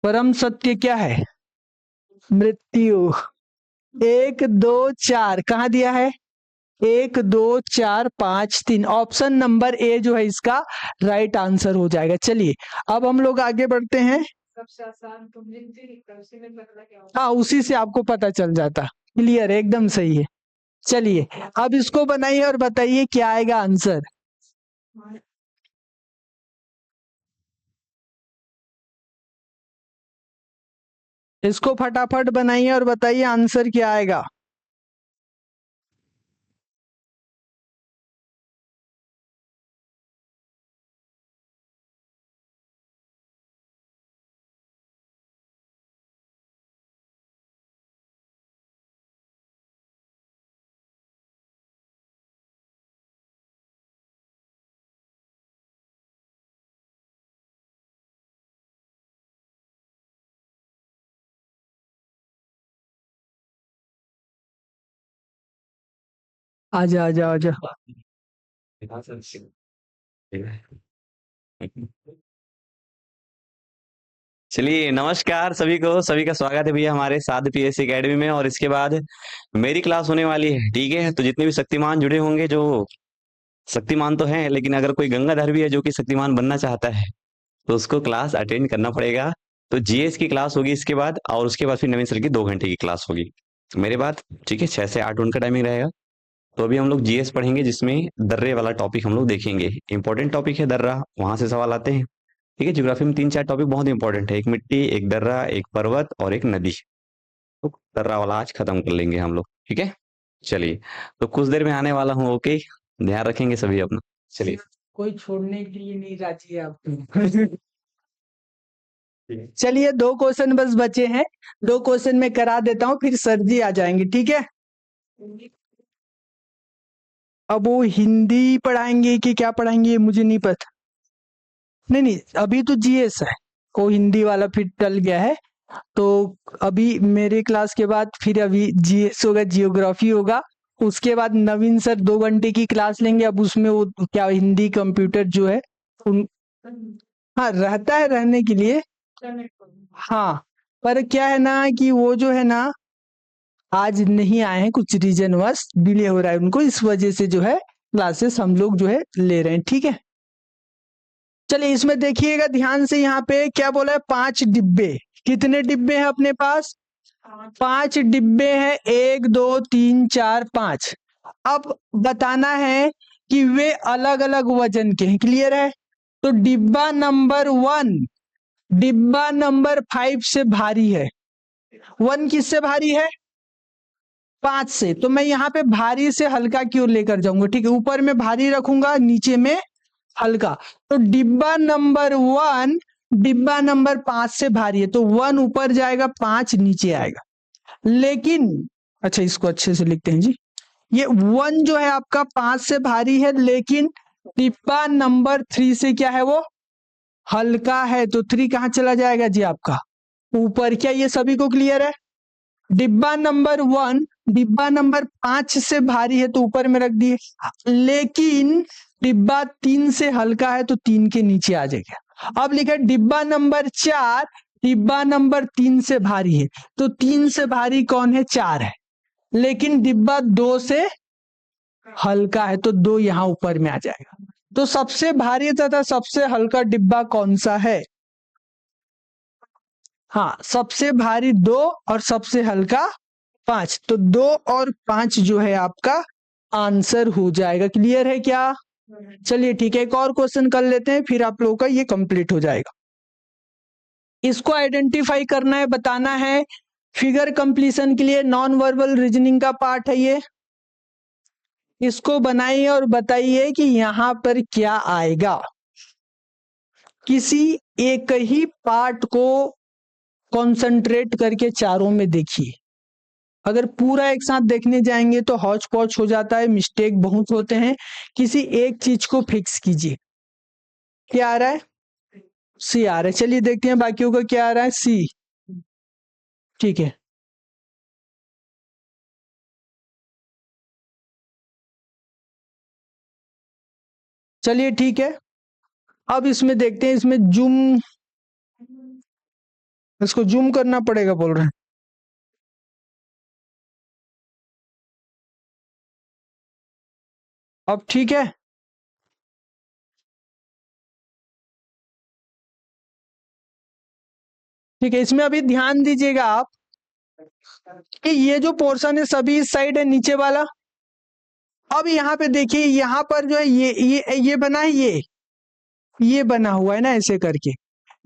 परम सत्य क्या है? मृत्यु। 1 2 4 कहाँ दिया है? 1 2 4 5 3, ऑप्शन नंबर ए जो है इसका राइट आंसर हो जाएगा। चलिए अब हम लोग आगे बढ़ते हैं। सबसे आसान तो मृत्यु, हाँ उसी से आपको पता चल जाता। क्लियर, एकदम सही है। चलिए अब इसको बनाइए और बताइए क्या आएगा आंसर। इसको फटाफट बनाइए और बताइए आंसर क्या आएगा। आजा आजा आजा। चलिए नमस्कार सभी को, सभी का स्वागत है भैया हमारे साथ पीएससी एकेडमी में। और इसके बाद मेरी क्लास होने वाली है। ठीक है, तो जितने भी शक्तिमान जुड़े होंगे, जो शक्तिमान तो हैं लेकिन अगर कोई गंगाधर भी है जो कि शक्तिमान बनना चाहता है तो उसको क्लास अटेंड करना पड़ेगा। तो जीएस की क्लास होगी इसके बाद, और उसके बाद फिर नवीन सर की 2 घंटे की क्लास होगी मेरे बाद। ठीक है, 6 से 8 उनका टाइमिंग रहेगा। तो अभी हम लोग जीएस पढ़ेंगे जिसमें दर्रे वाला टॉपिक हम लोग देखेंगे। इंपॉर्टेंट टॉपिक है दर्रा, वहां से सवाल आते हैं। ठीक है, ज्योग्राफी में 3-4 टॉपिक बहुत इंपॉर्टेंट है, एक मिट्टी, एक दर्रा, एक पर्वत और एक नदी। तो दर्रा वाला आज खत्म कर लेंगे हम लोग। ठीक है, चलिए तो कुछ देर में आने वाला हूँ। ओके, ध्यान रखेंगे सभी अपना। चलिए, कोई छोड़ने के लिए नहीं राजी है आपको। चलिए 2 क्वेश्चन बस बचे हैं, 2 क्वेश्चन मैं करा देता हूँ फिर सर जी आ जाएंगे। ठीक है, अब वो हिंदी पढ़ाएंगे कि क्या पढ़ाएंगे ये मुझे नहीं पता। नहीं नहीं, अभी तो जीएस है, वो हिंदी वाला फिर टल गया है। तो अभी मेरे क्लास के बाद फिर अभी जीएस होगा, जियोग्राफी होगा, उसके बाद नवीन सर 2 घंटे की क्लास लेंगे। अब उसमें वो क्या हिंदी कंप्यूटर जो है उन, हाँ रहता है रहने के लिए, हाँ पर क्या है ना कि वो जो है ना आज नहीं आए हैं, कुछ रीजन वश डिले हो रहा है उनको, इस वजह से जो है क्लासेस हम लोग जो है ले रहे हैं। ठीक है, चलिए इसमें देखिएगा ध्यान से, यहाँ पे क्या बोला है? 5 डिब्बे। कितने डिब्बे हैं अपने पास? 5 डिब्बे हैं, 1 2 3 4 5। अब बताना है कि वे अलग अलग वजन के हैं। क्लियर है? तो डिब्बा नंबर 1 डिब्बा नंबर 5 से भारी है। 1 किससे भारी है? 5 से। तो मैं यहाँ पे भारी से हल्का की ओर लेकर जाऊंगा। ठीक है, ऊपर में भारी रखूंगा, नीचे में हल्का। तो डिब्बा नंबर 1 डिब्बा नंबर 5 से भारी है, तो 1 ऊपर जाएगा, 5 नीचे आएगा। लेकिन अच्छा इसको अच्छे से लिखते हैं जी, ये 1 जो है आपका 5 से भारी है, लेकिन डिब्बा नंबर 3 से क्या है, वो हल्का है, तो 3 कहाँ चला जाएगा जी आपका ऊपर। क्या ये सभी को क्लियर है? डिब्बा नंबर 1 डिब्बा नंबर 5 से भारी है तो ऊपर में रख दिए, लेकिन डिब्बा 3 से हल्का है तो 3 के नीचे आ जाएगा। अब लिखा डिब्बा नंबर 4 डिब्बा नंबर 3 से भारी है, तो 3 से भारी कौन है? 4 है, लेकिन डिब्बा 2 से हल्का है तो 2 यहां ऊपर में आ जाएगा। तो सबसे भारी तथा सबसे हल्का डिब्बा कौन सा है? हाँ, सबसे भारी 2 और सबसे हल्का 5, तो 2 और 5 जो है आपका आंसर हो जाएगा। क्लियर है क्या? चलिए ठीक है, एक और क्वेश्चन कर लेते हैं, फिर आप लोगों का ये कंप्लीट हो जाएगा। इसको आइडेंटिफाई करना है, बताना है। फिगर कंप्लीशन के लिए नॉन वर्बल रीजनिंग का पार्ट है ये। इसको बनाइए और बताइए कि यहां पर क्या आएगा। किसी एक ही पार्ट को कंसंट्रेट करके चारों में देखिए। अगर पूरा एक साथ देखने जाएंगे तो हौच पौच हो जाता है, मिस्टेक बहुत होते हैं। किसी एक चीज को फिक्स कीजिए। क्या आ रहा है? सी आ रहा है। चलिए देखते हैं बाकियों का क्या आ रहा है। सी, ठीक है। चलिए ठीक है, अब इसमें देखते हैं, इसमें जूम, इसको जूम करना पड़ेगा बोल रहे हैं। अब ठीक है, ठीक है। इसमें अभी ध्यान दीजिएगा आप कि ये जो पोर्शन है सभी इस साइड है, नीचे वाला। अब यहाँ पे देखिए, यहाँ पर जो है ये बना है, ये बना हुआ है ना ऐसे करके।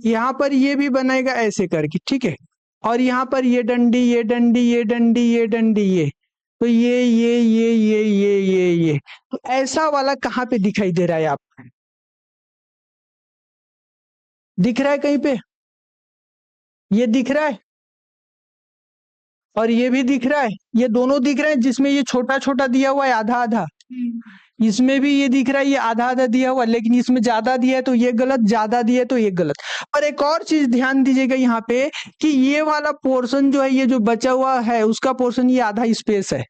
यहाँ पर ये भी बनेगा ऐसे करके, ठीक है। और यहाँ पर ये डंडी, ये डंडी, ये डंडी, ये डंडी, ये, तो ये तो ऐसा वाला कहाँ पे दिखाई दे रहा है आपको? दिख रहा है कहीं पे? ये दिख रहा है और ये भी दिख रहा है, ये दोनों दिख रहे हैं। जिसमें ये छोटा छोटा दिया हुआ है आधा आधा, इसमें भी ये दिख रहा है ये आधा आधा दिया हुआ, लेकिन इसमें ज्यादा दिया है तो ये गलत, ज्यादा दिया है तो ये गलत। और एक और चीज ध्यान दीजिएगा यहाँ पे कि ये वाला पोर्शन जो है, ये जो बचा हुआ है उसका पोर्शन, ये आधा स्पेस है,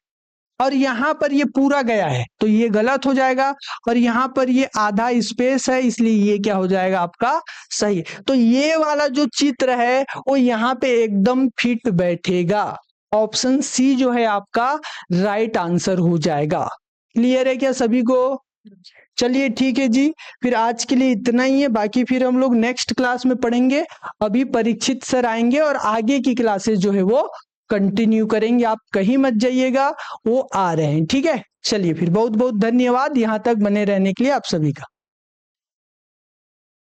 और यहाँ पर ये पूरा गया है तो ये गलत हो जाएगा। और यहाँ पर ये आधा स्पेस है, इसलिए ये क्या हो जाएगा आपका सही। तो ये वाला जो चित्र है वो यहाँ पे एकदम फिट बैठेगा। ऑप्शन सी जो है आपका राइट आंसर हो जाएगा। क्लियर है क्या सभी को? चलिए ठीक है जी, फिर आज के लिए इतना ही है। बाकी फिर हम लोग नेक्स्ट क्लास में पढ़ेंगे। अभी परीक्षित सर आएंगे और आगे की क्लासेस जो है वो कंटिन्यू करेंगे। आप कहीं मत जाइएगा, वो आ रहे हैं, ठीक है। चलिए फिर बहुत बहुत धन्यवाद यहाँ तक बने रहने के लिए आप सभी का।